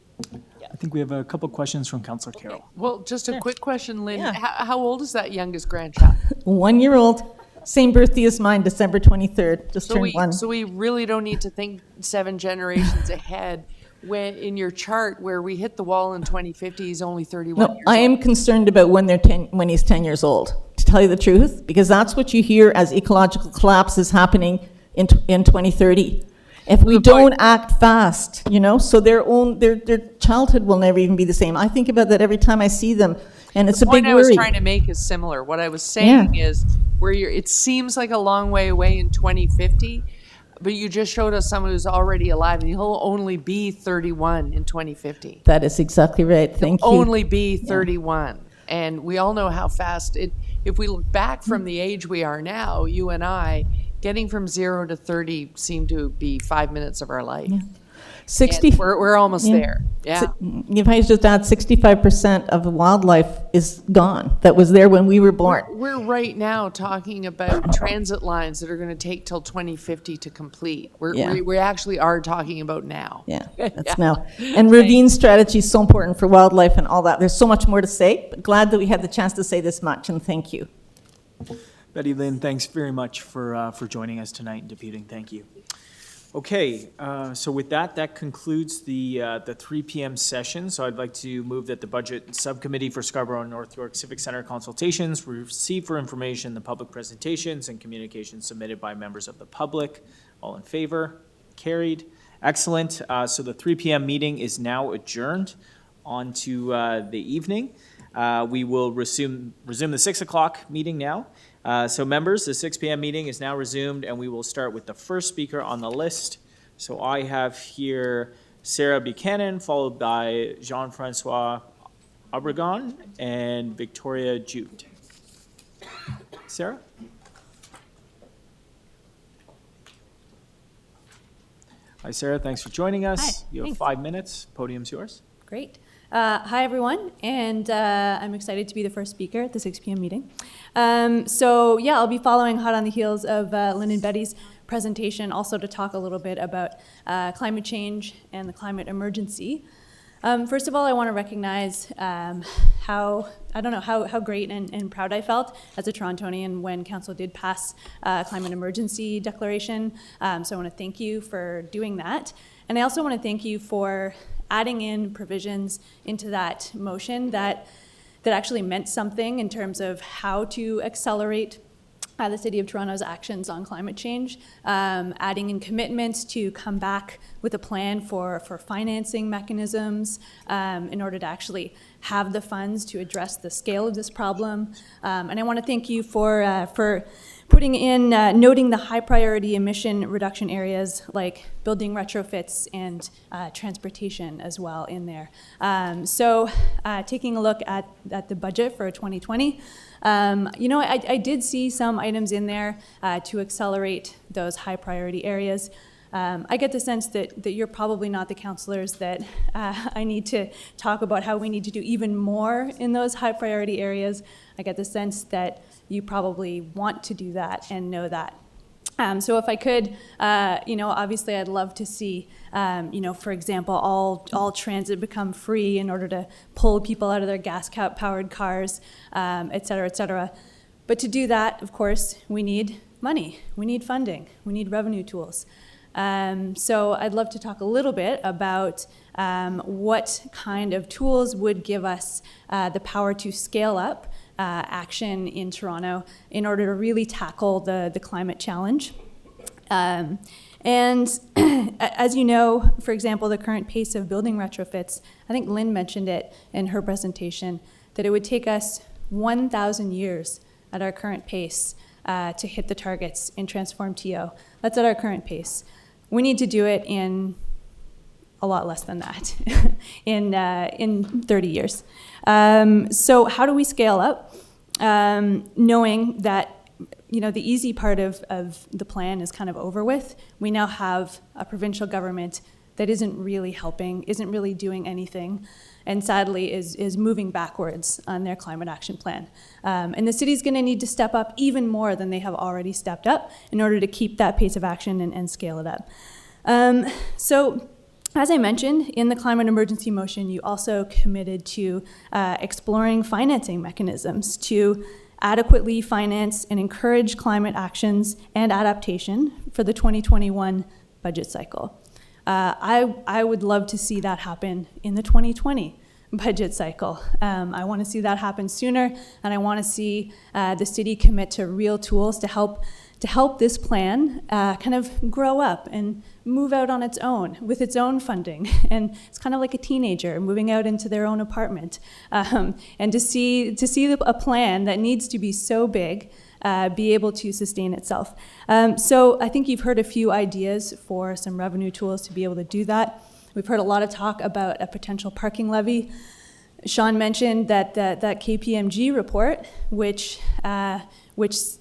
I think we have a couple questions from Councillor Carroll. Well, just a quick question, Lynn. Yeah. How old is that youngest grandchild? 1 year old, same birthday as mine, December 23rd, just turned one. So we really don't need to think 7 generations ahead when in your chart where we hit the wall in 2050, he's only 31 No, years I old. am concerned about when he's 10 years old, to tell you the truth, because that's what you hear as ecological collapse is happening in 2030. If we The point- don't act fast, so their childhood will never even be the same. I think about that every time I see them, and it's a The big point I was worry. trying to make is similar. What I was saying is where it seems like a long way away in 2050, but you just showed us someone who's already alive, and he'll only be 31 in 2050. That is exactly right. Thank you. Only be 31. And we all know how fast if we look back from the age we are now, you and I, getting from 0 to 30 seemed to be 5 minutes of our life. 60. And we're almost there. Yeah. If I just add 65% of the wildlife is gone that was there when we were born. We're right now talking about transit lines that are going to take till 2050 to complete. Yeah. We actually are talking about now. Yeah, that's now. And ravine strategy is so important for wildlife and all that. There's so much more to say, but glad that we had the chance to say this much, and thank you. Betty Lynn, thanks very much for joining us tonight and debuting. Thank you. Okay, so with that concludes the 3 p.m. session. So I'd like to move that the Budget Subcommittee for Scarborough and North York Civic Center consultations receive for information the public presentations and communications submitted by members of the public. All in favor? Carried. Excellent. So the 3 p.m. meeting is now adjourned. On to the evening. We will resume the 6 o'clock meeting now. So members, the 6 p.m. meeting is now resumed, and we will start with the first speaker on the list. So I have here Sarah Buchanan, followed by Jean-Francois Obregon and Victoria Jute. Sarah? Hi, Sarah. Thanks for joining us. Hi, You have thanks. 5 minutes. Podium's yours. Great. Hi, everyone, and I'm excited to be the first speaker at the 6 p.m. meeting. So yeah, I'll be following hot on the heels of Lynn and Betty's presentation, also to talk a little bit about climate change and the climate emergency. First of all, I want to recognize how great and proud I felt as a Torontonian when Council did pass climate emergency declaration. So I want to thank you for doing that. And I also want to thank you for adding in provisions into that motion that actually meant something in terms of how to accelerate the City of Toronto's actions on climate change, adding in commitments to come back with a plan for financing mechanisms in order to actually have the funds to address the scale of this problem. And I want to thank you for putting in, noting the high priority emission reduction areas like building retrofits and transportation as well in there. So taking a look at the budget for 2020, I did see some items in there to accelerate those high priority areas. I get the sense that you're probably not the councillors that I need to talk about how we need to do even more in those high priority areas. I get the sense that you probably want to do that and know that. So if I could, obviously I'd love to see, for example, all transit become free in order to pull people out of their gas-powered cars, et cetera, et cetera. But to do that, of course, we need money, we need funding, we need revenue tools. So I'd love to talk a little bit about what kind of tools would give us the power to scale up action in Toronto in order to really tackle the climate challenge. And as you know, for example, the current pace of building retrofits, I think Lynn mentioned it in her presentation, that it would take us 1,000 years at our current pace to hit the targets in Transform TO. That's at our current pace. We need to do it in a lot less than that, in 30 years. So how do we scale up? Knowing that the easy part of the plan is kind of over with. We now have a provincial government that isn't really helping, isn't really doing anything, and sadly is moving backwards on their climate action plan. And the city's gonna need to step up even more than they have already stepped up in order to keep that pace of action and scale it up. So, as I mentioned, in the climate emergency motion, you also committed to exploring financing mechanisms to adequately finance and encourage climate actions and adaptation for the 2021 budget cycle. I would love to see that happen in the 2020 budget cycle. I want to see that happen sooner, and I want to see the city commit to real tools to help this plan kind of grow up and move out on its own with its own funding. And it's kind of like a teenager moving out into their own apartment. And to see a plan that needs to be so big be able to sustain itself. So I think you've heard a few ideas for some revenue tools to be able to do that. We've heard a lot of talk about a potential parking levy. Sean mentioned that KPMG report, which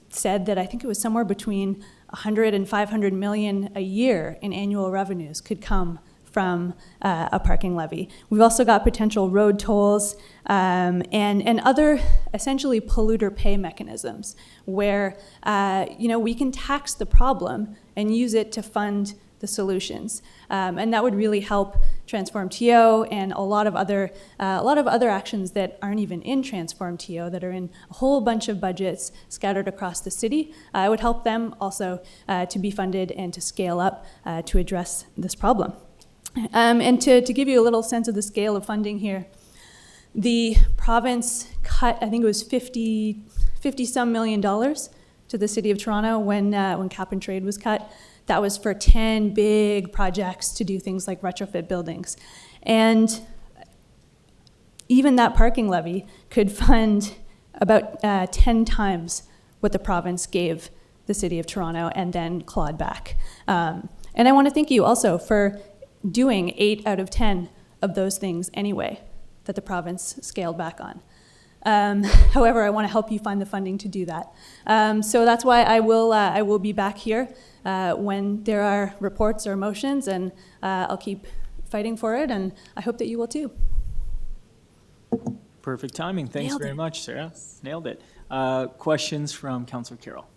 said that I think it was somewhere between 100 and 500 million a year in annual revenues could come from a parking levy. We've also got potential road tolls and other essentially polluter pay mechanisms where we can tax the problem and use it to fund the solutions, and that would really help Transform TO and a lot of other actions that aren't even in Transform TO that are in a whole bunch of budgets scattered across the city. It would help them also to be funded and to scale up to address this problem. And to give you a little sense of the scale of funding here, the province cut, I think it was 50 some million dollars to the city of Toronto when cap and trade was cut. That was for 10 big projects to do things like retrofit buildings. And even that parking levy could fund about 10 times what the province gave the city of Toronto and then clawed back. And I want to thank you also for doing 8 out of 10 of those things anyway that the province scaled back on. However, I want to help you find the funding to do that. So that's why I will be back here when there are reports or motions, and I'll keep fighting for it, and I hope that you will too. Perfect timing. Thanks Nailed very it. much, Sarah. Nailed it. Questions from Councillor Carroll?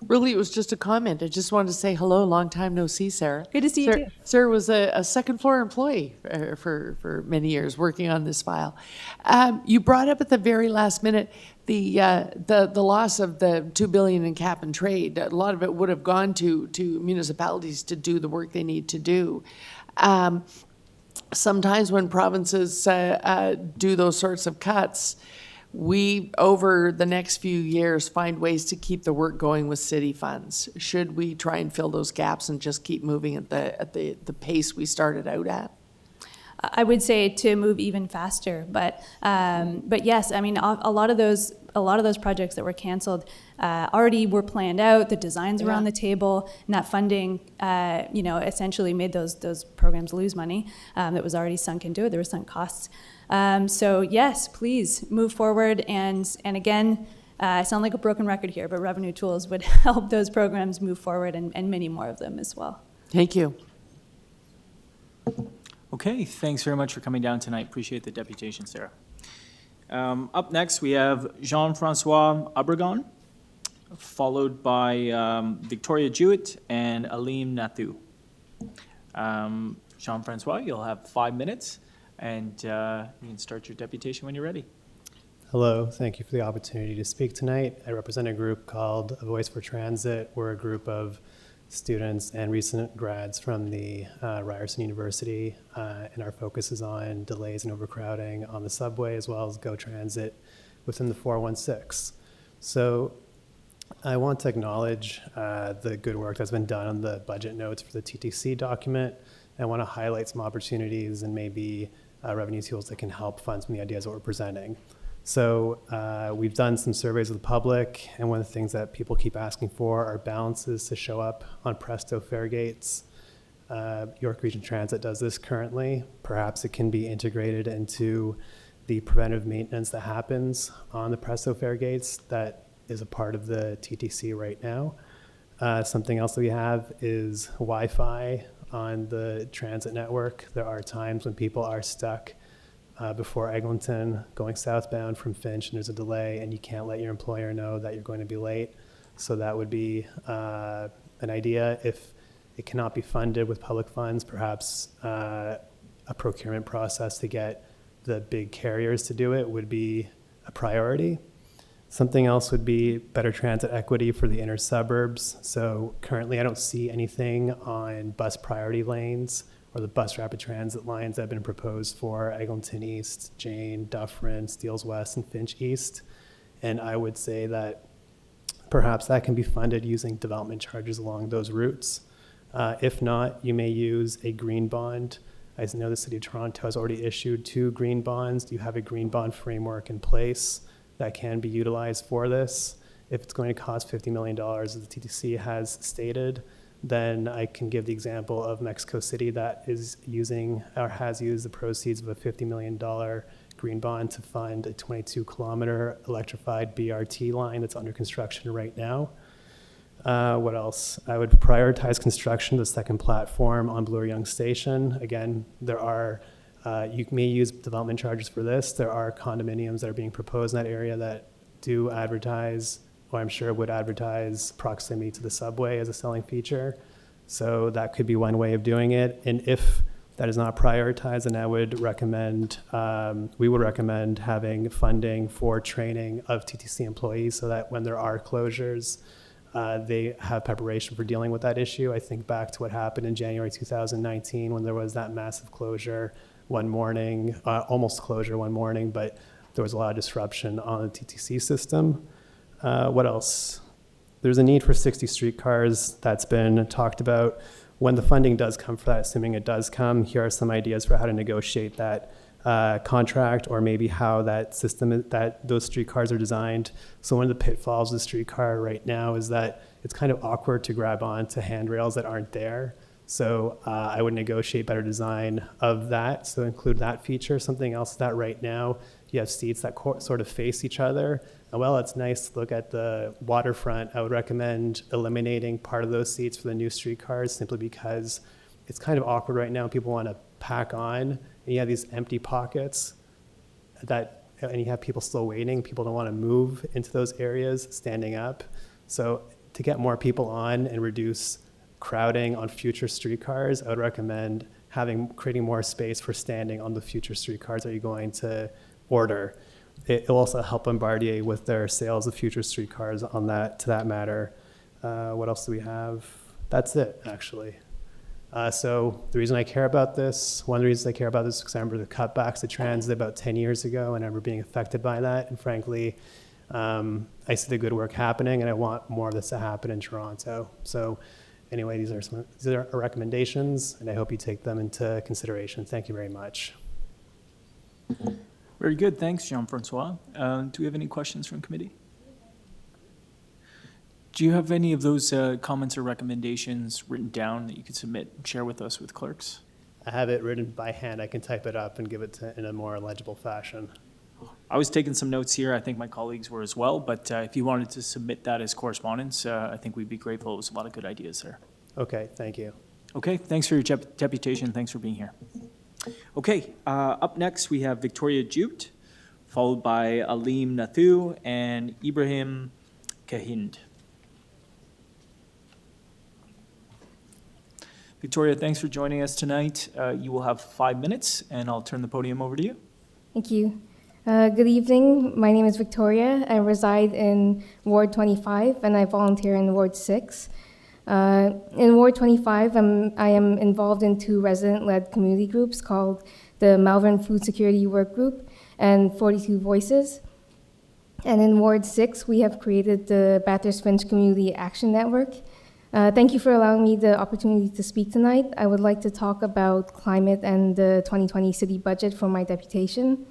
Really, it was just a comment. I just wanted to say hello, long time no see, Sarah. Good to see you too. Sarah was a second floor employee for many years working on this file. You brought up at the very last minute the loss of the $2 billion in cap and trade. A lot of it would have gone to municipalities to do the work they need to do. Sometimes when provinces do those sorts of cuts, we, over the next few years, find ways to keep the work going with city funds. Should we try and fill those gaps and just keep moving at the pace we started out at? I would say to move even faster, but yes, I mean a lot of those projects that were canceled already were planned out. The designs were on the table, and that funding, essentially made those programs lose money that was already sunk into it. There were sunk costs. So yes, please move forward. And again, I sound like a broken record here, but revenue tools would help those programs move forward, and many more of them as well. Thank you. Okay, thanks very much for coming down tonight. Appreciate the deputation, Sarah. Up next, we have Jean-Francois Abregon, followed by Victoria Jewett and Alim Nathu. Jean-Francois, you'll have 5 minutes, and you can start your deputation when you're ready. Hello, thank you for the opportunity to speak tonight. I represent a group called A Voice for Transit. We're a group of students and recent grads from the Ryerson University, and our focus is on delays and overcrowding on the subway, as well as GO Transit within the 416. So I want to acknowledge the good work that's been done on the budget notes for the TTC document. I want to highlight some opportunities and maybe revenue tools that can help fund some of the ideas that we're presenting. So we've done some surveys of the public, and one of the things that people keep asking for are balances to show up on Presto fare gates. York Region Transit does this currently. Perhaps it can be integrated into the preventive maintenance that happens on the Presto fare gates that is a part of the TTC right now. Something else that we have is Wi-Fi on the transit network. There are times when people are stuck before Eglinton going southbound from Finch and there's a delay and you can't let your employer know that you're going to be late. So that would be an idea. If it cannot be funded with public funds, perhaps a procurement process to get the big carriers to do it would be a priority. Something else would be better transit equity for the inner suburbs. So currently I don't see anything on bus priority lanes or the bus rapid transit lines that have been proposed for Eglinton East, Jane, Dufferin, Steeles West, and Finch East. And I would say that perhaps that can be funded using development charges along those routes. If not, you may use a green bond. I know the City of Toronto has already issued 2 green bonds. Do you have a green bond framework in place that can be utilized for this? If it's going to cost $50 million, as the TTC has stated, then I can give the example of Mexico City that is using or has used the proceeds of a $50 million green bond to fund a 22-kilometer electrified BRT line that's under construction right now. What else? I would prioritize construction of the second platform on Bloor-Yonge Station. Again, there are, you may use development charges for this. There are condominiums that are being proposed in that area that do advertise, or I'm sure would advertise, proximity to the subway as a selling feature. So that could be one way of doing it. And if that is not prioritized, then I would recommend, we would recommend having funding for training of TTC employees so that when there are closures, they have preparation for dealing with that issue. I think back to what happened in January 2019 when there was that massive closure one morning, almost closure one morning, but there was a lot of disruption on the TTC system. What else? There's a need for 60 streetcars that's been talked about. When the funding does come for that, assuming it does come, here are some ideas for how to negotiate that contract, or maybe how that system, that those streetcars are designed. So one of the pitfalls of the streetcar right now is that it's kind of awkward to grab onto handrails that aren't there. So I would negotiate better design of that. So include that feature. Something else that right now you have seats that sort of face each other. And while it's nice to look at the waterfront, I would recommend eliminating part of those seats for the new streetcars simply because it's kind of awkward right now. People want to pack on, and you have these empty pockets and you have people still waiting. People don't want to move into those areas standing up. So to get more people on and reduce crowding on future streetcars, I would recommend creating more space for standing on the future streetcars that you're going to order. It will also help Bombardier with their sales of future streetcars on that, to that matter. What else do we have? That's it, actually. So the reason I care about this, one of the reasons I care about this is because I remember the cutbacks to transit about 10 years ago, and I remember being affected by that. And frankly, I see the good work happening, and I want more of this to happen in Toronto. So anyway, these are our recommendations, and I hope you take them into consideration. Thank you very much. Very good. Thanks, Jean-Francois. Do we have any questions from committee? Do you have any of those comments or recommendations written down that you could submit and share with us with clerks? I have it written by hand. I can type it up and give it in a more legible fashion. I was taking some notes here. I think my colleagues were as well, but if you wanted to submit that as correspondence, I think we'd be grateful. It was a lot of good ideas there. Okay, thank you. Okay, thanks for your deputation. Thanks for being here. Okay, up next we have Victoria Jute, followed by Aleem Nathu and Ibrahim Kahind. Victoria, thanks for joining us tonight. You will have 5 minutes, and I'll turn the podium over to you. Thank you. Good evening. My name is Victoria. I reside in Ward 25, and I volunteer in Ward 6. In Ward 25, I am involved in 2 resident-led community groups called the Malvern Food Security Work Group and 42 Voices. And in Ward 6, we have created the Bathurst Finch Community Action Network. Thank you for allowing me the opportunity to speak tonight. I would like to talk about climate and the 2020 city budget for my deputation.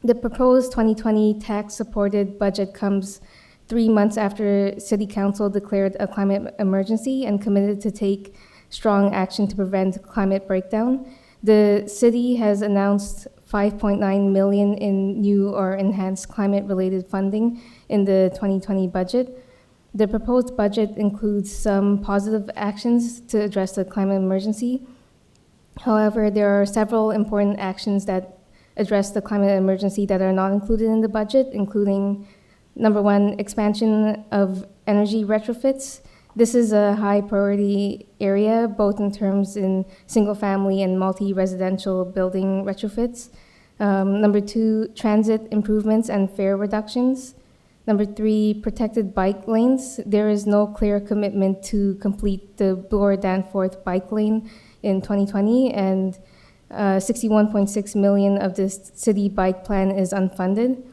The proposed 2020 tax-supported budget comes 3 months after City Council declared a climate emergency and committed to take strong action to prevent climate breakdown. The city has announced $5.9 million in new or enhanced climate-related funding in the 2020 budget. The proposed budget includes some positive actions to address the climate emergency. However, there are several important actions that address the climate emergency that are not included in the budget, including, number one, expansion of energy retrofits. This is a high priority area, both in terms in single family and multi-residential building retrofits. Number two, transit improvements and fare reductions. Number three, protected bike lanes. There is no clear commitment to complete the Bloor-Danforth bike lane in 2020, and 61.6 million of this city bike plan is unfunded.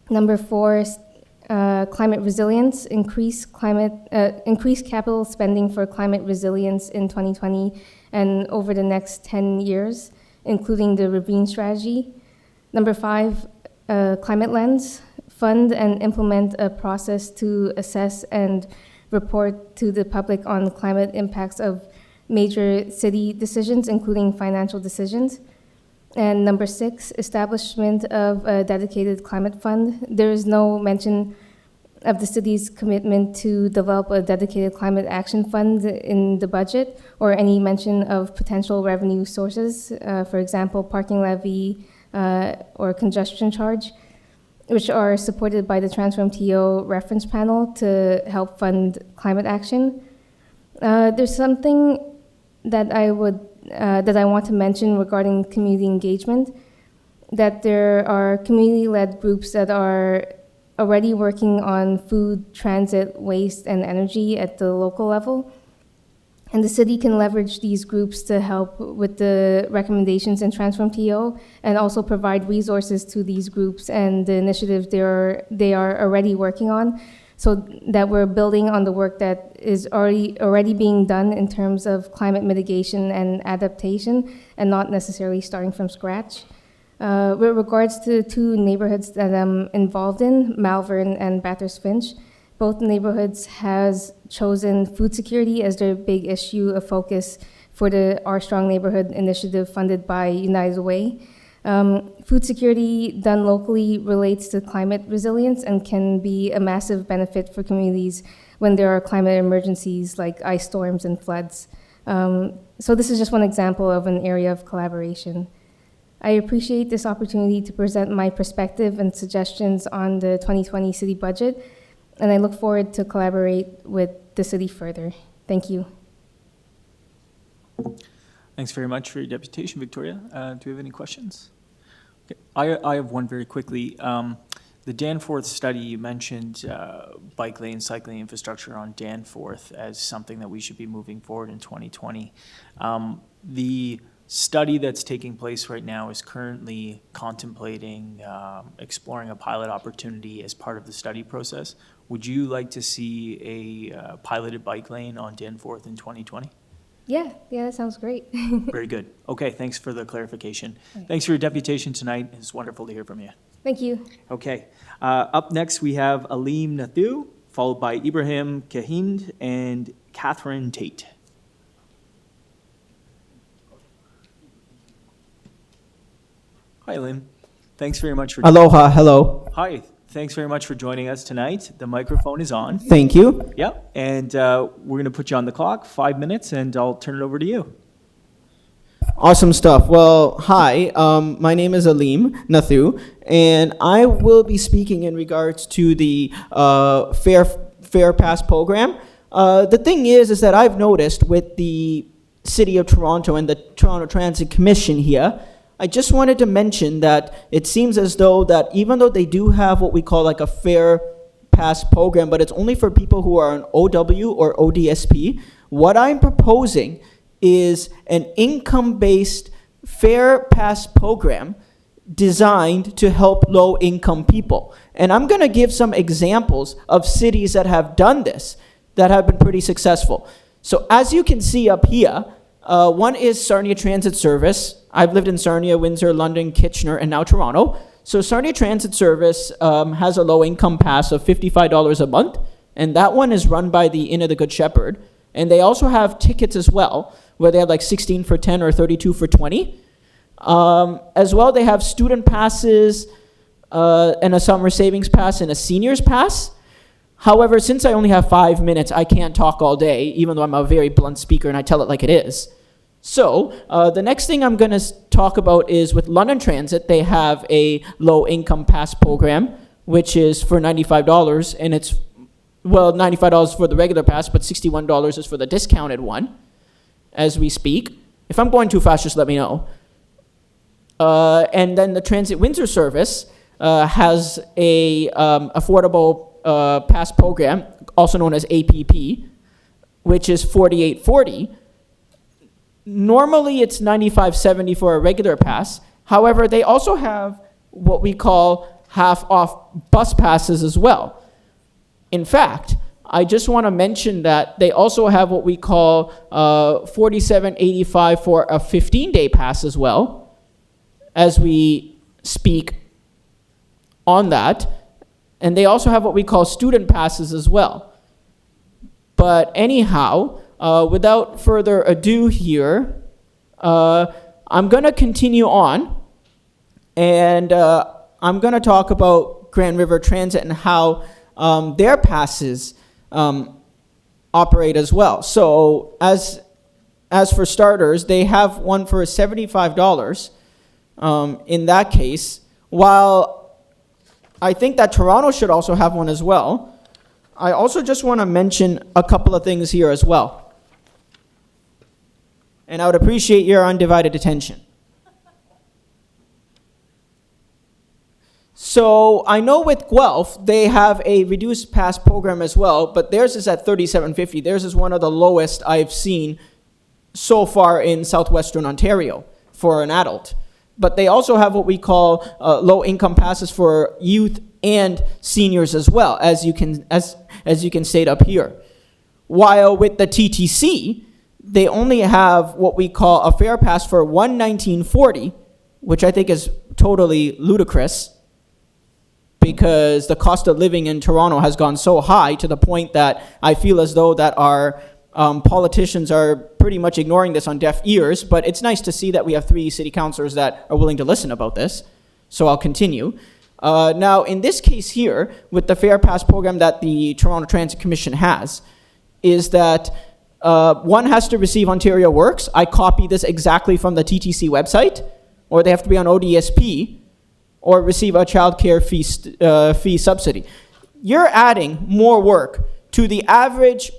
Number four, climate resilience, increase capital spending for climate resilience in 2020 and over the next 10 years, including the ravine strategy. Number five, climate lens, fund and implement a process to assess and report to the public on climate impacts of major city decisions, including financial decisions. And number six, establishment of a dedicated climate fund. There is no mention of the city's commitment to develop a dedicated climate action fund in the budget, or any mention of potential revenue sources, for example, parking levy or congestion charge, which are supported by the Transform TO reference panel to help fund climate action. There's something that I want to mention regarding community engagement, that there are community-led groups that are already working on food, transit, waste, and energy at the local level. And the city can leverage these groups to help with the recommendations in Transform TO and also provide resources to these groups and the initiatives they are already working on, so that we're building on the work that is already being done in terms of climate mitigation and adaptation, and not necessarily starting from scratch. With regards to the two neighborhoods that I'm involved in, Malvern and Bathurst Finch, both neighborhoods has chosen food security as their big issue of focus for the Our Strong Neighborhood initiative funded by United Way. Food security done locally relates to climate resilience and can be a massive benefit for communities when there are climate emergencies like ice storms and floods. So this is just one example of an area of collaboration. I appreciate this opportunity to present my perspective and suggestions on the 2020 city budget, and I look forward to collaborate with the city further. Thank you. Thanks very much for your deputation, Victoria. Do we have any questions? Okay. I have one very quickly. The Danforth study, you mentioned bike lane, cycling infrastructure on Danforth as something that we should be moving forward in 2020. The study that's taking place right now is currently contemplating exploring a pilot opportunity as part of the study process. Would you like to see a piloted bike lane on Danforth in 2020? Yeah, that sounds great. Very good. Okay, thanks for the clarification. Thanks for your deputation tonight. It's wonderful to hear from you. Thank you. Okay, up next we have Aleem Nathu, followed by Ibrahim Kahind and Catherine Tate. Hi, Aleem. Thanks very much for... Aloha, hello. Hi, thanks very much for joining us tonight. The microphone is on. Thank you. Yep, and we're going to put you on the clock, 5 minutes, and I'll turn it over to you. Awesome stuff. Well, hi, my name is Aleem Nathu, and I will be speaking in regards to the Fair Pass program. The thing is that I've noticed with the City of Toronto and the Toronto Transit Commission here, I just wanted to mention that it seems as though that even though they do have what we call like a Fair Pass program, but it's only for people who are on OW or ODSP, what I'm proposing is an income-based Fair Pass program designed to help low-income people. And I'm going to give some examples of cities that have done this, that have been pretty successful. So as you can see up here, one is Sarnia Transit Service. I've lived in Sarnia, Windsor, London, Kitchener, and now Toronto. So Sarnia Transit Service has a low-income pass of $55 a month, and that one is run by the Inn of the Good Shepherd. And they also have tickets as well, where they have like 16 for 10 or 32 for 20. As well, they have student passes and a summer savings pass and a seniors pass. However, since I only have 5 minutes, I can't talk all day, even though I'm a very blunt speaker and I tell it like it is. So the next thing I'm going to talk about is with London Transit, they have a low-income pass program, which is for $95, and it's, well, $95 for the regular pass, but $61 is for the discounted one, as we speak. If I'm going too fast, just let me know. And then the Transit Windsor service has a affordable pass program, also known as APP, which is $48.40. Normally, it's $95.70 for a regular pass. However, they also have what we call half-off bus passes as well. In fact, I just want to mention that they also have what we call $47.85 for a 15-day pass as well, as we speak on that. And they also have what we call student passes as well. But anyhow, without further ado here, I'm going to continue on, and I'm going to talk about Grand River Transit and how their passes operate as well. So as for starters, they have one for $75 in that case, while I think that Toronto should also have one as well. I also just want to mention a couple of things here as well. And I would appreciate your undivided attention. So I know with Guelph, they have a reduced pass program as well, but theirs is at $37.50. Theirs is one of the lowest I've seen so far in southwestern Ontario for an adult. But they also have what we call low-income passes for youth and seniors as well, as you can state up here. While with the TTC, they only have what we call a fare pass for $119.40, which I think is totally ludicrous, because the cost of living in Toronto has gone so high to the point that I feel as though that our politicians are pretty much ignoring this on deaf ears, but it's nice to see that we have 3 city councilors that are willing to listen about this. So I'll continue. Now, in this case here, with the Fare Pass program that the Toronto Transit Commission has, is that one has to receive Ontario Works. I copy this exactly from the TTC website, or they have to be on ODSP, or receive a child care fee subsidy. You're adding more work to the average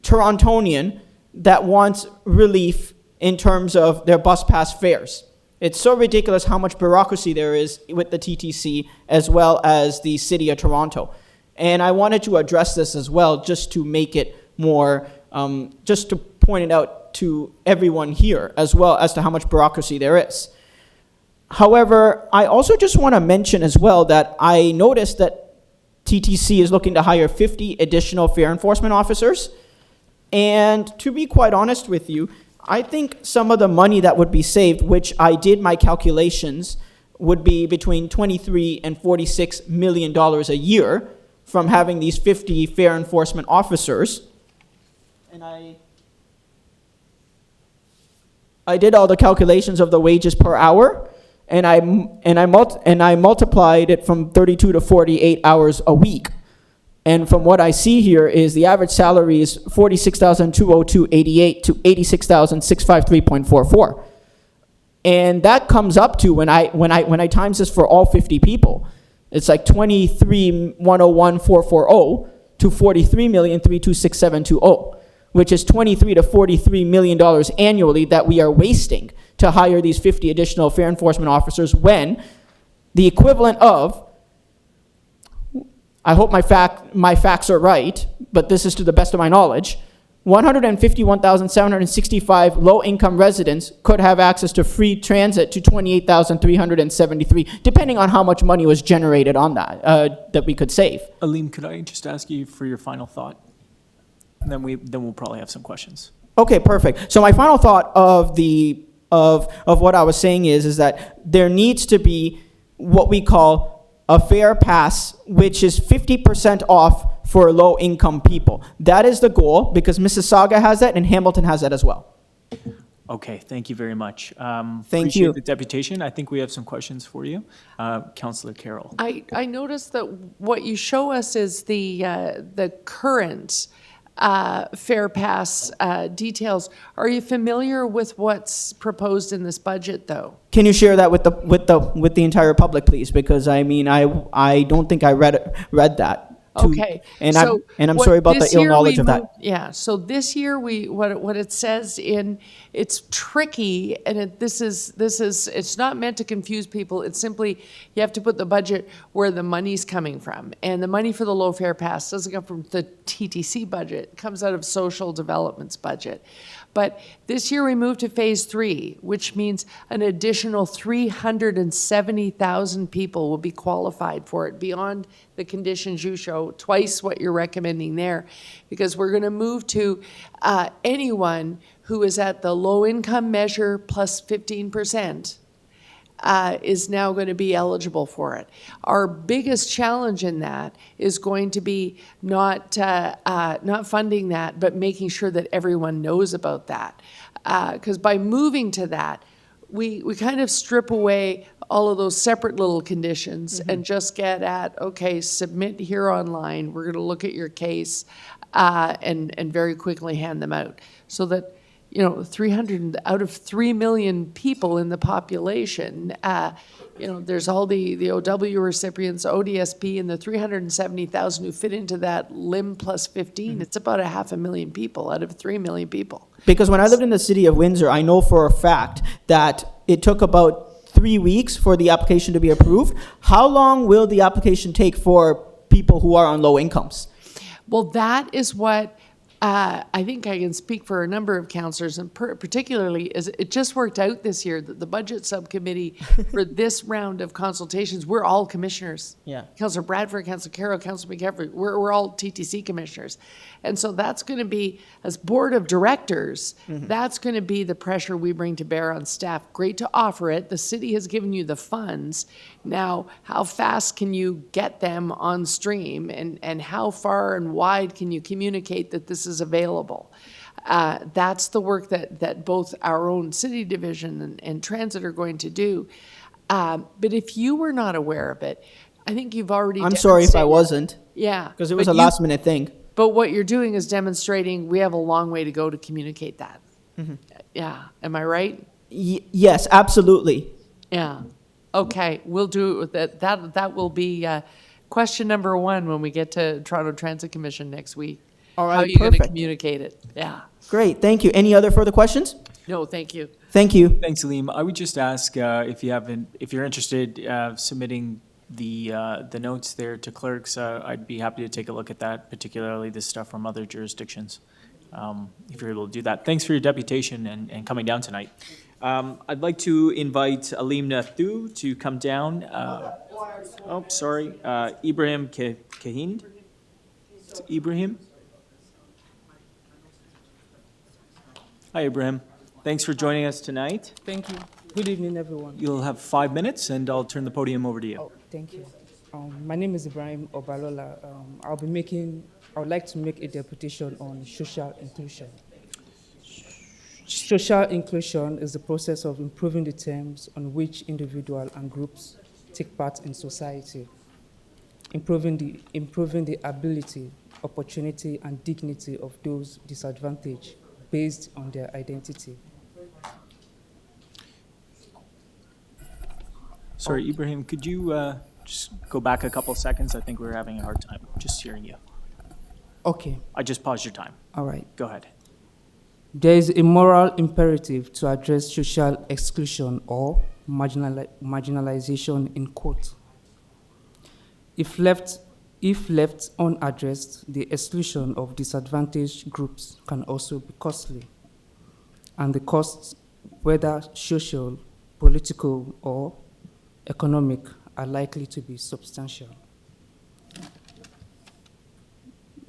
Torontonian that wants relief in terms of their bus pass fares. It's so ridiculous how much bureaucracy there is with the TTC as well as the City of Toronto. And I wanted to address this as well, just to make it more, just to point it out to everyone here, as well as to how much bureaucracy there is. However, I also just want to mention as well that I noticed that TTC is looking to hire 50 additional fare enforcement officers. And to be quite honest with you, I think some of the money that would be saved, which I did my calculations, would be between $23 and $46 million a year from having these 50 fare enforcement officers. And I did all the calculations of the wages per hour, and I multiplied it from 32 to 48 hours a week. And from what I see here is the average salary is $46,202.88 to $86,653.44. And that comes up to, when I times this for all 50 people, it's like $23,101,440 to $43,326,720, which is $23 to $43 million annually that we are wasting to hire these 50 additional fare enforcement officers, when the equivalent of, I hope my facts are right, but this is to the best of my knowledge, 151,765 low-income residents could have access to free transit to 28,373, depending on how much money was generated on that, that we could save. Aleem, could I just ask you for your final thought? And then we'll probably have some questions. Okay, perfect. So my final thought of what I was saying is that there needs to be what we call a fair pass, which is 50% off for low-income people. That is the goal, because Mississauga has that and Hamilton has that as well. Okay, thank you very much. Thank Appreciate you. the deputation. I think we have some questions for you. Councillor Carroll. I noticed that what you show us is the current Fair Pass details. Are you familiar with what's proposed in this budget, though? Can you share that with the entire public, please? Because I mean, I don't think I read that. Okay. And so I'm what- sorry about the this ill year knowledge we of that. moved- Yeah, so this year what it says it's tricky, and it's not meant to confuse people. It's simply, you have to put the budget where the money's coming from. And the money for the low fare pass doesn't come from the TTC budget, it comes out of social development's budget. But this year we moved to phase 3, which means an additional 370,000 people will be qualified for it beyond the conditions you show, twice what you're recommending there, because we're going to move to anyone who is at the low income measure plus 15%. Is now going to be eligible for it. Our biggest challenge in that is going to be not funding that, but making sure that everyone knows about that. Because by moving to that, we kind of strip away all of those separate little conditions and just get at, okay, submit here online, we're going to look at your case, and very quickly hand them out. So that, 300 out of 3 million people in the population, there's all the OW recipients, ODSP, and the 370,000 who fit into that LIM plus 15. It's about 500,000 people out of 3 million people. Because when I lived in the city of Windsor, I know for a fact that it took about 3 weeks for the application to be approved. How long will the application take for people who are on low incomes? Well, that is what I think I can speak for a number of councillors, and particularly is it just worked out this year that the budget subcommittee for this round of consultations, we're all commissioners. Yeah. Councillor Bradford, Councillor Carroll, Councillor McCaffrey, we're all TTC commissioners. And so that's going to be, as board of directors, that's going to be the pressure we bring to bear on staff. Great to offer it. The city has given you the funds. Now, how fast can you get them on stream, and how far and wide can you communicate that this is available? That's the work that both our own city division and transit are going to do. But if you were not aware of it, I think you've already I'm sorry if I demonstrated- wasn't, Yeah. because it was but a you- last minute thing. But what you're doing is demonstrating we have a long way to go to communicate that. Yeah, am I right? Yes, absolutely. Yeah. Okay, we'll do that. That will be question number 1 when we get to Toronto Transit Commission next week. All right, How are you going to perfect. communicate it? Yeah. Great, thank you. Any other further questions? No, thank you. Thank you. Thanks, Aleem. I would just ask if you're interested submitting the notes there to clerks. I'd be happy to take a look at that, particularly this stuff from other jurisdictions, if you're able to do that. Thanks for your deputation and coming down tonight. I'd like to invite Aleem Nathu to come down. Ibrahim Kahind. Ibrahim? Hi, Ibrahim. Thanks for joining us tonight. Thank you. Good evening, everyone. You'll have 5 minutes, and I'll turn the podium over to you. Oh, thank you. My name is Ibrahim Obalola. I would like to make a deputation on social inclusion. Social inclusion is the process of improving the terms on which individuals and groups take part in society, improving the ability, opportunity, and dignity of those disadvantaged based on their identity. Sorry, Ibrahim, could you just go back a couple seconds? I think we were having a hard time just hearing you. Okay, I just paused your time. all right. Go ahead. There is a moral imperative to address social exclusion or marginalization in quote. If left If left unaddressed, the exclusion of disadvantaged groups can also be costly, and the costs, whether social, political, or economic, are likely to be substantial.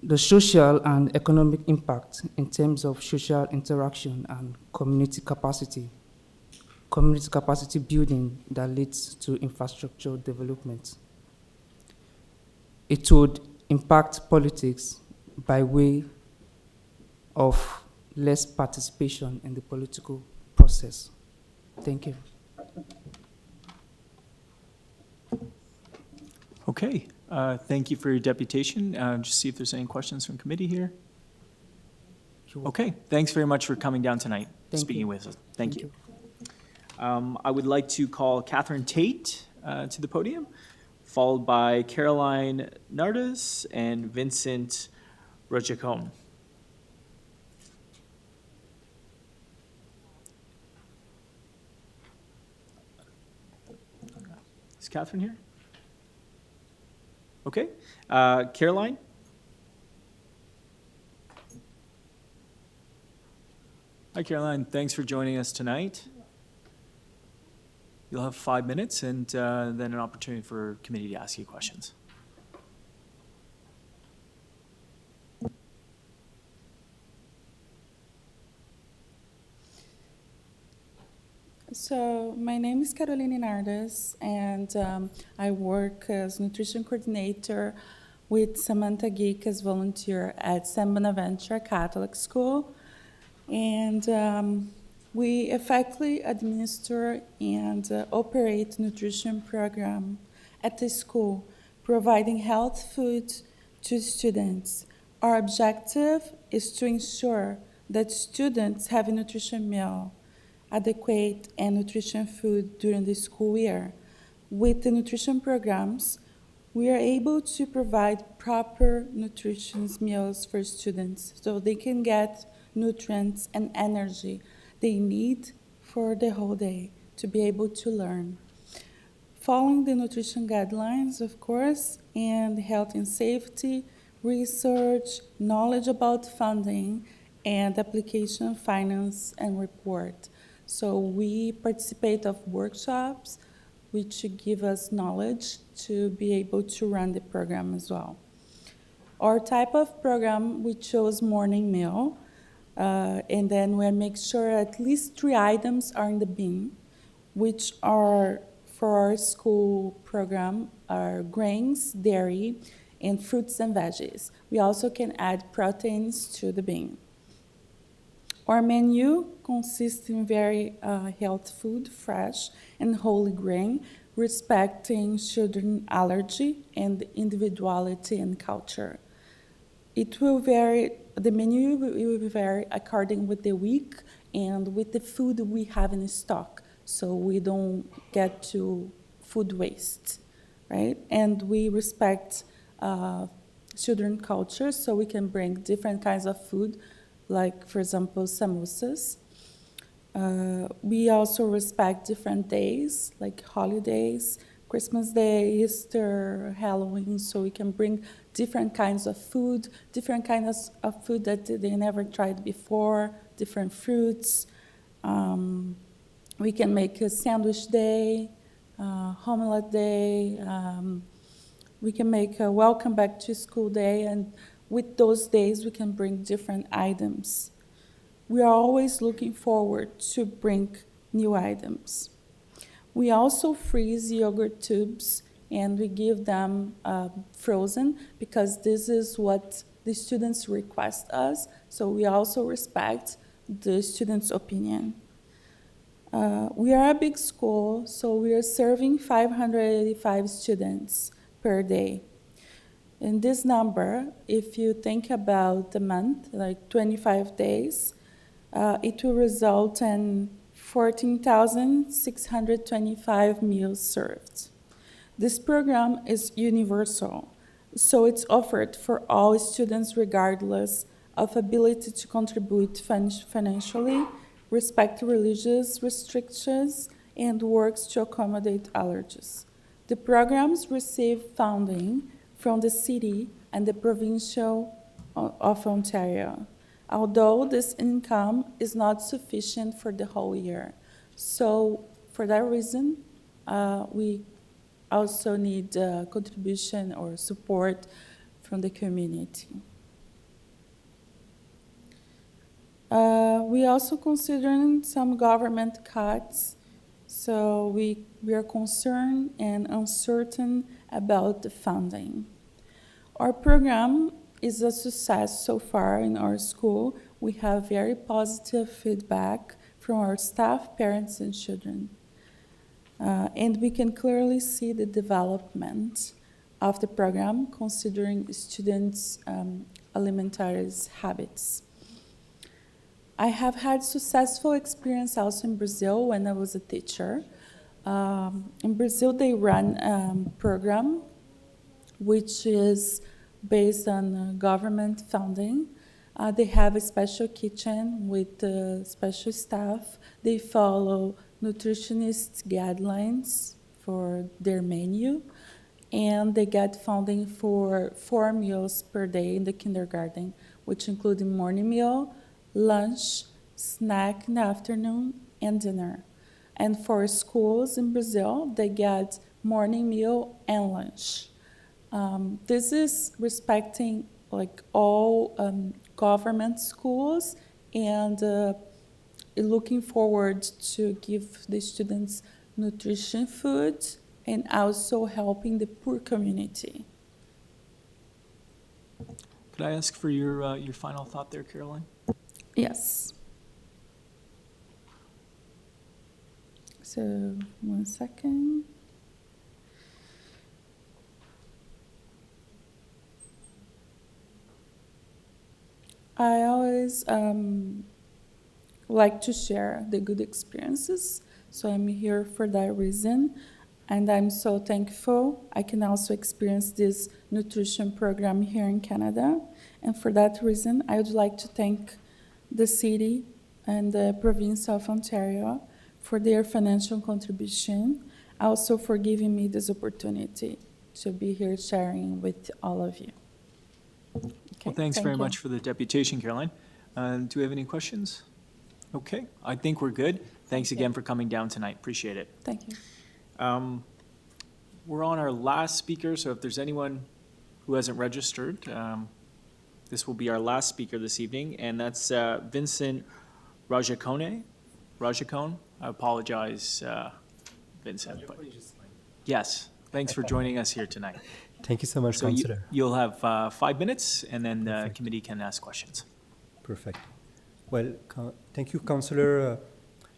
The social and economic impact in terms of social interaction and community capacity building that leads to infrastructure development. It would impact politics by way of less participation in the political process. Thank you. Okay, thank you for your deputation. Just see if there's any questions from committee here. Okay, thanks very much for coming down tonight, speaking with us. Thank you. I would like to call Catherine Tate to the podium, followed by Caroline Nardes and Vincent Rochacon. Is Catherine here? Okay. Caroline? Hi, Caroline. Thanks for joining us tonight. You'll have 5 minutes and then an opportunity for committee to ask you questions. So my name is Carolina Nardes, and I work as nutrition coordinator with Samantha Geek as volunteer at San Bonaventure Catholic School. And we effectively administer and operate nutrition program at the school, providing health food to students. Our objective is to ensure that students have a nutrition meal, adequate and nutrition food during the school year. With the nutrition programs, we are able to provide proper nutrition meals for students so they can get nutrients and energy they need for the whole day to be able to learn. Following the nutrition guidelines, of course, and health and safety, research, knowledge about funding, and application, finance, and report. So we participate of workshops which give us knowledge to be able to run the program as well. Our type of program, we chose morning meal, and then we make sure at least 3 items are in the bin, which are for our school program are grains, dairy, and fruits and veggies. We also can add proteins to the bin. Our menu consists in very healthy food, fresh and whole grain, respecting children's allergy and individuality and culture. It will vary, the menu will vary according with the week and with the food we have in stock, so we don't get to food waste, right? And we respect children's culture, so we can bring different kinds of food, like, for example, samosas. We also respect different days, like holidays, Christmas Day, Easter, Halloween, so we can bring different kinds of food, different kinds of food that they never tried before, different fruits. We can make a sandwich day, omelette day. We can make a welcome back to school day, and with those days, we can bring different items. We are always looking forward to bring new items. We also freeze yogurt tubes, and we give them frozen because this is what the students request us, so we also respect the students' opinion. We are a big school, so we are serving 585 students per day. And this number, if you think about the month, like 25 days, it will result in 14,625 meals served. This program is universal, so it's offered for all students regardless of ability to contribute financially, respect religious restrictions, and works to accommodate allergies. The programs receive funding from the city and the provincial of Ontario, although this income is not sufficient for the whole year. So for that reason, we also need contribution or support from the community. We also considering some government cuts, so we are concerned and uncertain about the funding. Our program is a success so far in our school. We have very positive feedback from our staff, parents, and children. And we can clearly see the development of the program considering students' alimentary habits. I have had successful experience also in Brazil when I was a teacher. In Brazil, they run a program which is based on government funding. They have a special kitchen with special staff. They follow nutritionist guidelines for their menu, and they get funding for 4 meals per day in the kindergarten, which include morning meal, lunch, snack in the afternoon, and dinner. And for schools in Brazil, they get morning meal and lunch. This is respecting like all government schools and looking forward to give the students nutrition food and also helping the poor community. Could I ask for your final thought there, Caroline? Yes. So, 1 second. I always like to share the good experiences, so I'm here for that reason. And I'm so thankful I can also experience this nutrition program here in Canada. And for that reason, I would like to thank the city and the province of Ontario for their financial contribution, also for giving me this opportunity to be here sharing with all of you. Okay, Well, thanks thank very you. much for the deputation, Caroline. Do we have any questions? Okay, I think we're good. Thanks again for coming down tonight. Appreciate it. Thank you. We're on our last speaker, so if there's anyone who hasn't registered, this will be our last speaker this evening, and that's Vincent Rajacone. I apologize, Vincent. But yes, thanks for joining us here tonight. Thank you so much, So Councillor. you'll have 5 minutes, and then the committee can ask questions. Perfect. Well, thank you, Councillor,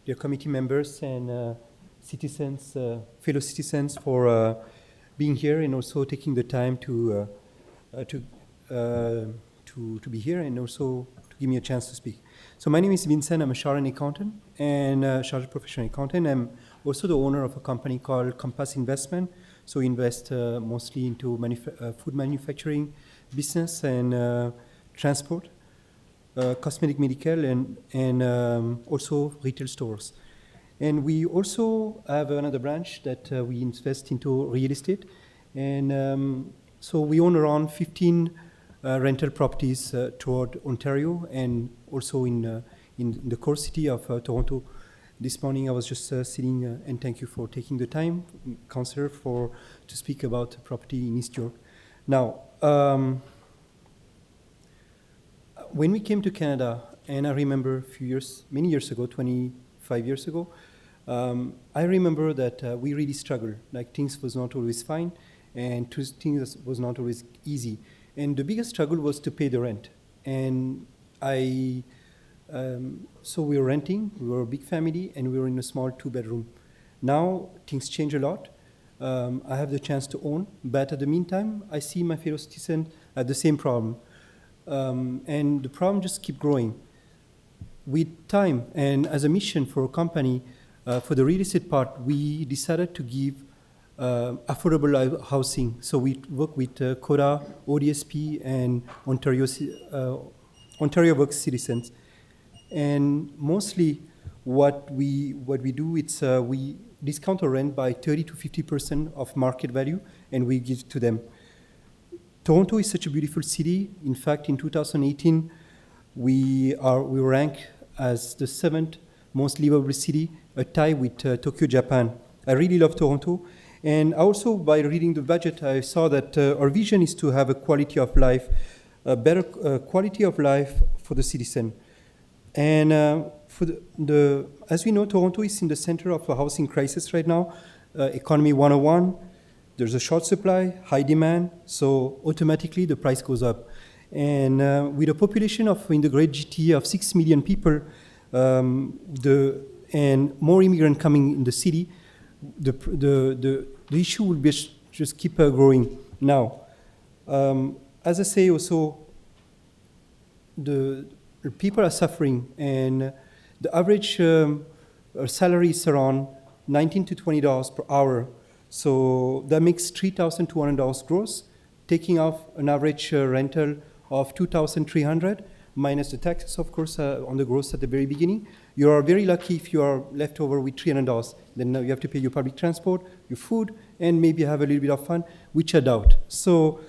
dear committee members and citizens, fellow citizens, for being here and also taking the time to be here and also to give me a chance to speak. So my name is Vincent. I'm a chartered accountant and chartered professional accountant. I'm also the owner of a company called Compass Investment. So we invest mostly into food manufacturing business and transport, cosmetic, medical, and also retail stores. And we also have another branch that we invest into real estate. And so we own around 15 rental properties throughout Ontario and also in the core city of Toronto. This morning I was just sitting, and thank you for taking the time, Councillor, to speak about property in East York. Now, when we came to Canada, and I remember many years ago, 25 years ago, I remember that we really struggled. Like things was not always fine, and things was not always easy. And the biggest struggle was to pay the rent. And so we were renting, we were a big family, and we were in a small 2-bedroom. Now, things change a lot. I have the chance to own, but at the meantime, I see my fellow citizens have the same problem. And the problem just keeps growing. With time, and as a mission for a company, for the real estate part, we decided to give affordable housing. So we work with CODA, ODSP, and Ontario Works Citizens. And mostly what we do, it's we discount our rent by 30 to 50% of market value, and we give to them. Toronto is such a beautiful city. In fact, in 2018, we rank as the 7th most livable city, a tie with Tokyo, Japan. I really love Toronto. And also, by reading the budget, I saw that our vision is to have a quality of life, a better quality of life for the citizen. And as we know, Toronto is in the center of a housing crisis right now. Economy 101, there's a short supply, high demand, so automatically the price goes up. And with a population in the great GTA of 6 million people, and more immigrants coming in the city, the issue will be just keep growing. Now, as I say, also the people are suffering, and the average salary is around $19 to $20 per hour. So that makes $3,200 gross, taking off an average rental of $2,300 minus the taxes, of course, on the gross at the very beginning. You are very lucky if you are left over with $300. Then you have to pay your public transport, your food, and maybe have a little bit of fun, which I doubt. So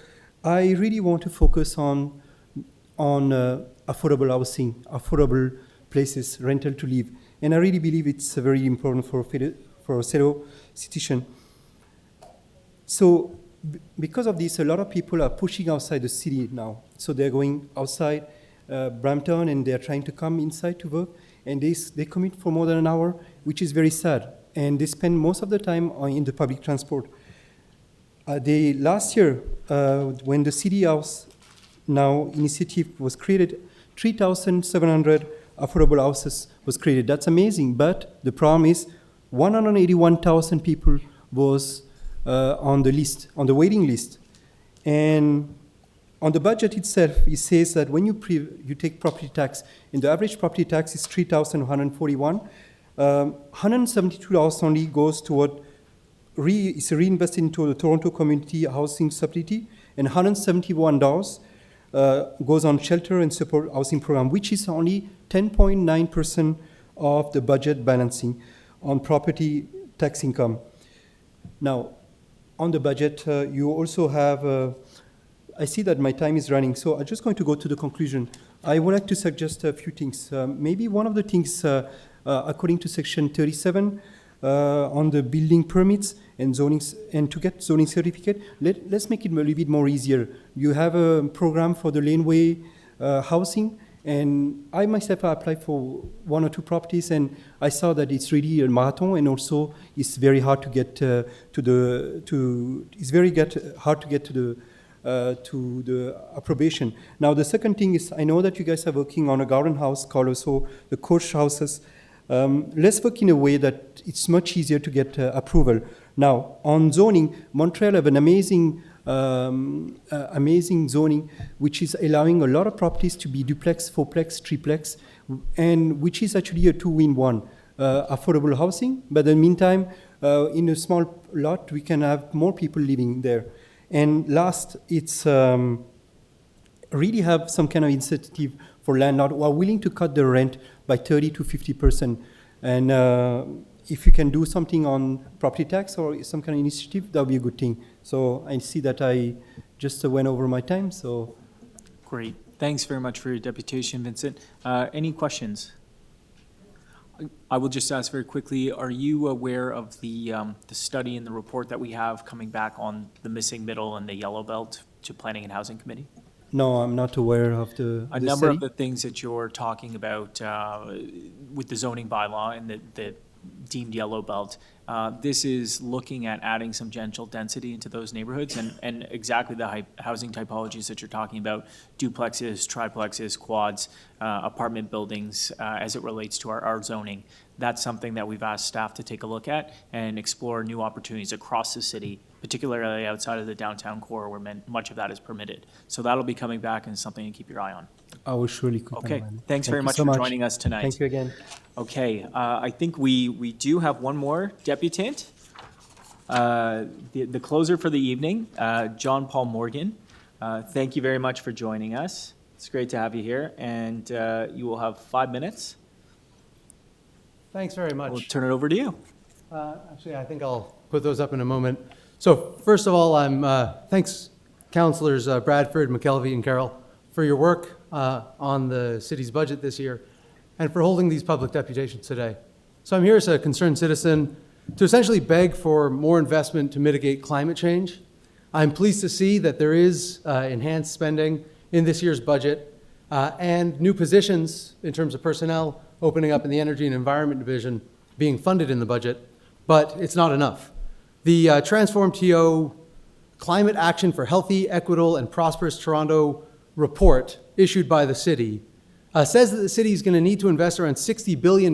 I really want to focus on affordable housing, affordable places, rental to live. And I really believe it's very important for a fellow citizen. So because of this, a lot of people are pushing outside the city now. So they're going outside Brampton, and they're trying to come inside to work. And they commute for more than an hour, which is very sad. And they spend most of the time in the public transport. Last year, when the City House Now initiative was created, 3,700 affordable houses was created. That's amazing, but the problem is 181,000 people was on the list, on the waiting list. And on the budget itself, it says that when you take property tax, and the average property tax is $3,141, $172 only goes toward is reinvested into the Toronto Community Housing Subsidy, and $171 goes on shelter and support housing program, which is only 10.9% of the budget balancing on property tax income. Now, on the budget, you also have, I see that my time is running, so I'm just going to go to the conclusion. I would like to suggest a few things. Maybe one of the things, according to section 37, on the building permits and zoning, and to get zoning certificate, let's make it a little bit more easier. You have a program for the laneway housing, and I myself applied for one or two properties, and I saw that it's really a marathon, and also it's very hard to get hard to get to the approbation. Now the second thing is, I know that you guys are working on a garden house called also the coach houses. Let's work in a way that it's much easier to get approval. Now, on zoning, Montreal have an amazing zoning, which is allowing a lot of properties to be duplex, fourplex, triplex, and which is actually a two-in-one. Affordable housing, but in the meantime, in a small lot, we can have more people living there. And last, it's really have some kind of incentive for landlords who are willing to cut the rent by 30 to 50%. And if you can do something on property tax or some kind of initiative, that would be a good thing. So I see that I just went over my time, so. Great. Thanks very much for your deputation, Vincent. Any questions? I will just ask very quickly, are you aware of the study and the report that we have coming back on the missing middle and the yellow belt to Planning and Housing Committee? No, I'm not aware of the number study. of the things that you're talking about with the zoning bylaw and the deemed yellow belt, this is looking at adding some gentle density into those neighborhoods and exactly the housing typologies that you're talking about, duplexes, triplexes, quads, apartment buildings, as it relates to our zoning. That's something that we've asked staff to take a look at and explore new opportunities across the city, particularly outside of the downtown core where much of that is permitted. So that'll be coming back and something to keep your eye on. I will surely keep Okay, an eye on it. thanks Thank very you much so for joining us tonight. Thank you again. Okay, I think we do have one more deputant. The closer for the evening, John Paul Morgan. Thank you very much for joining us. It's great to have you here, and you will have 5 minutes. Thanks very much. We'll turn it over to you. Actually, I think I'll put those up in a moment. So first of all, thanks Councillors Bradford, McKelvey, and Carroll for your work on the city's budget this year and for holding these public deputations today. So I'm here as a concerned citizen to essentially beg for more investment to mitigate climate change. I'm pleased to see that there is enhanced spending in this year's budget and new positions in terms of personnel opening up in the Energy and Environment Division being funded in the budget, but it's not enough. The Transform TO Climate Action for Healthy, Equitable, and Prosperous Toronto report issued by the city says that the city is going to need to invest around $60 billion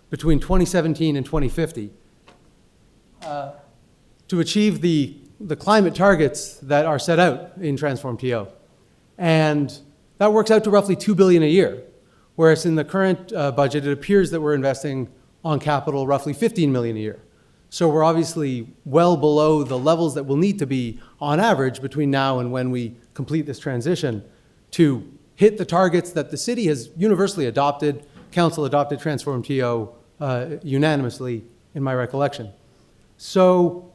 between 2017 and 2050 to achieve the climate targets that are set out in Transform TO. And that works out to roughly $2 billion a year, whereas in the current budget, it appears that we're investing on capital roughly $15 million a year. So we're obviously well below the levels that will need to be on average between now and when we complete this transition to hit the targets that the city has universally adopted. Council adopted Transform TO unanimously in my recollection. So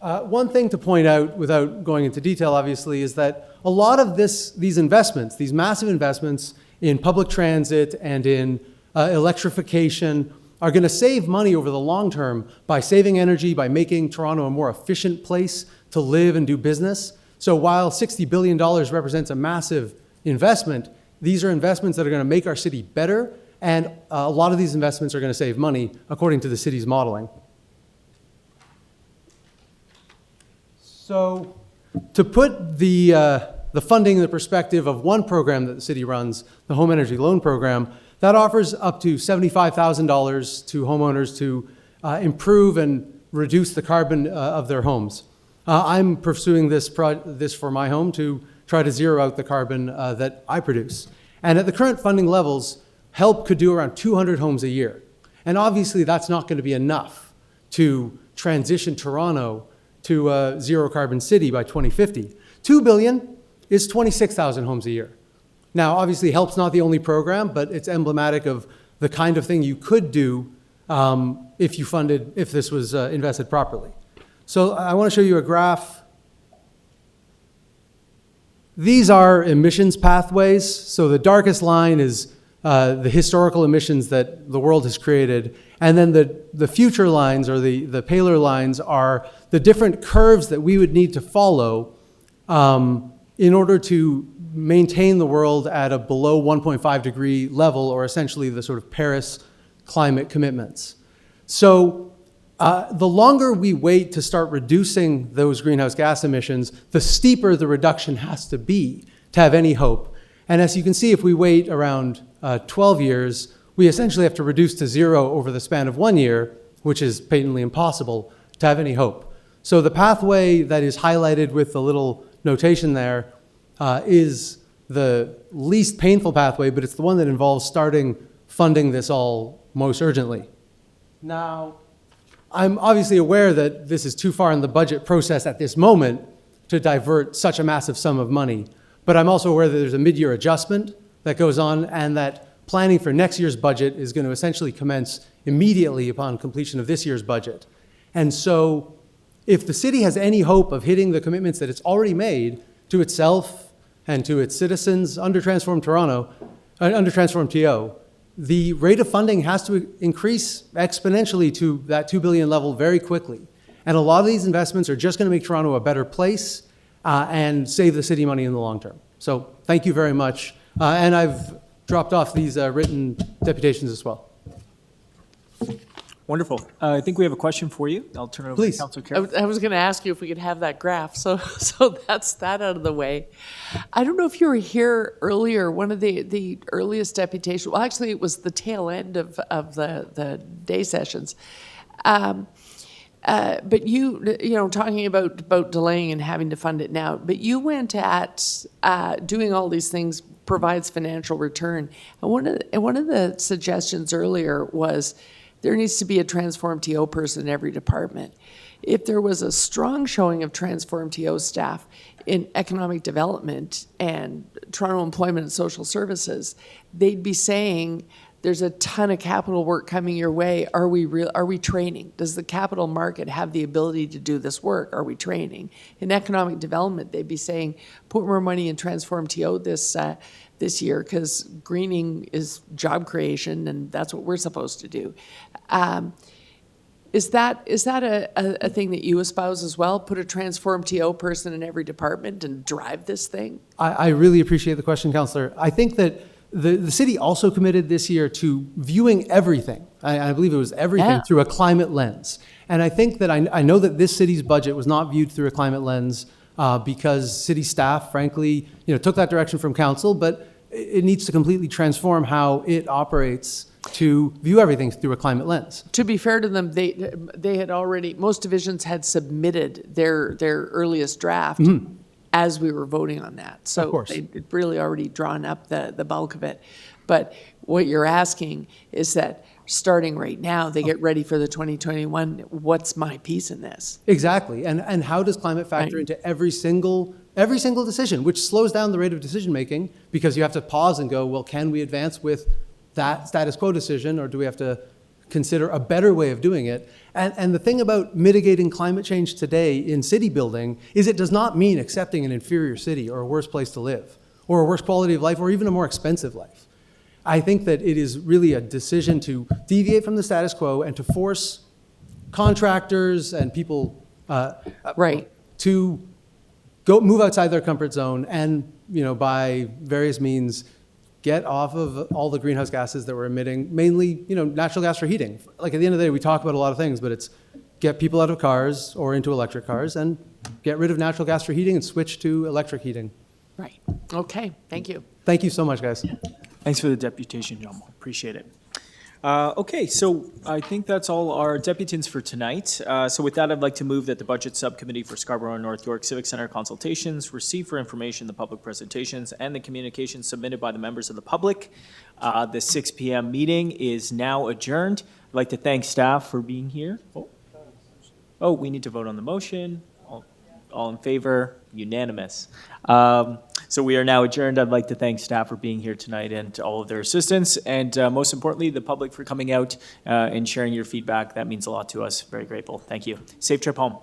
one thing to point out without going into detail, obviously, is that a lot of these investments, these massive investments in public transit and in electrification are going to save money over the long term by saving energy, by making Toronto a more efficient place to live and do business. So while $60 billion represents a massive investment, these are investments that are going to make our city better, and a lot of these investments are going to save money according to the city's modeling. So to put the funding in the perspective of one program that the city runs, the Home Energy Loan Program, that offers up to $75,000 to homeowners to improve and reduce the carbon of their homes. I'm pursuing this for my home to try to zero out the carbon that I produce. And at the current funding levels, HELP could do around 200 homes a year. And obviously that's not going to be enough to transition Toronto to a zero carbon city by 2050. $2 billion is 26,000 homes a year. Now, obviously, HELP's not the only program, but it's emblematic of the kind of thing you could do if this was invested properly. So I want to show you a graph. These are emissions pathways. So the darkest line is the historical emissions that the world has created. And then the future lines, or the paler lines, are the different curves that we would need to follow in order to maintain the world at a below 1.5 degree level, or essentially the sort of Paris climate commitments. So the longer we wait to start reducing those greenhouse gas emissions, the steeper the reduction has to be to have any hope. And as you can see, if we wait around 12 years, we essentially have to reduce to zero over the span of 1 year, which is patently impossible to have any hope. So the pathway that is highlighted with the little notation there is the least painful pathway, but it's the one that involves starting funding this all most urgently. Now, I'm obviously aware that this is too far in the budget process at this moment to divert such a massive sum of money, but I'm also aware that there's a mid-year adjustment that goes on, and that planning for next year's budget is going to essentially commence immediately upon completion of this year's budget. And so if the city has any hope of hitting the commitments that it's already made to itself and to its citizens under Transform TO, the rate of funding has to increase exponentially to that $2 billion level very quickly. And a lot of these investments are just going to make Toronto a better place and save the city money in the long term. So thank you very much. And I've dropped off these written deputations as well. Wonderful. I think we have a question for you. I'll turn it over to Councilor Carroll. I was going to ask you if we could have that graph, so that's that out of the way. I don't know if you were here earlier, one of the earliest deputations, well, actually, it was the tail end of the day sessions. But you know, talking about delaying and having to fund it now, but you went at doing all these things provides financial return. And one of the suggestions earlier was there needs to be a Transform TO person in every department. If there was a strong showing of Transform TO staff in economic development and Toronto Employment and Social Services, they'd be saying there's a ton of capital work coming your way. Are we training? Does the capital market have the ability to do this work? Are we training? In economic development, they'd be saying, put more money in Transform TO this year, because greening is job creation, and that's what we're supposed to do. Is that a thing that you espouse as well? Put a Transform TO person in every department and drive this thing? I really appreciate the question, Councillor. I think that the city also committed this year to viewing everything. I believe it was everything through a climate lens. And I think that I know that this city's budget was not viewed through a climate lens because city staff, frankly, took that direction from council, but it needs to completely transform how it operates to view everything through a climate lens. To be fair to them, they had already, most divisions had submitted their earliest draft as we were voting on that. So they'd really already drawn up the bulk of it. But what you're asking is that starting right now, they get ready for the 2021, what's my piece in this? Exactly. And how does climate factor into every single decision, which slows down the rate of decision making because you have to pause and go, well, can we advance with that status quo decision, or do we have to consider a better way of doing it? And the thing about mitigating climate change today in city building is it does not mean accepting an inferior city or a worse place to live or a worse quality of life or even a more expensive life. I think that it is really a decision to deviate from the status quo and to force contractors and people to move outside their comfort zone and, by various means, get off of all the greenhouse gases that we're emitting, mainly, natural gas for heating. Like at the end of the day, we talk about a lot of things, but it's get people out of cars or into electric cars and get rid of natural gas for heating and switch to electric heating. Right. Okay. Thank you. Thank you so much, guys. Thanks for the deputation, John. Appreciate it. Okay, so I think that's all our deputants for tonight. So with that, I'd like to move that the Budget Subcommittee for Scarborough and North York Civic Center consultations receive for information the public presentations and the communications submitted by the members of the public. The 6 p.m. meeting is now adjourned. I'd like to thank staff for being here. Oh, we need to vote on the motion. All in favor? Unanimous. So we are now adjourned. I'd like to thank staff for being here tonight and all of their assistance, and most importantly, the public for coming out and sharing your feedback. That means a lot to us. Very grateful. Thank you. Safe trip home.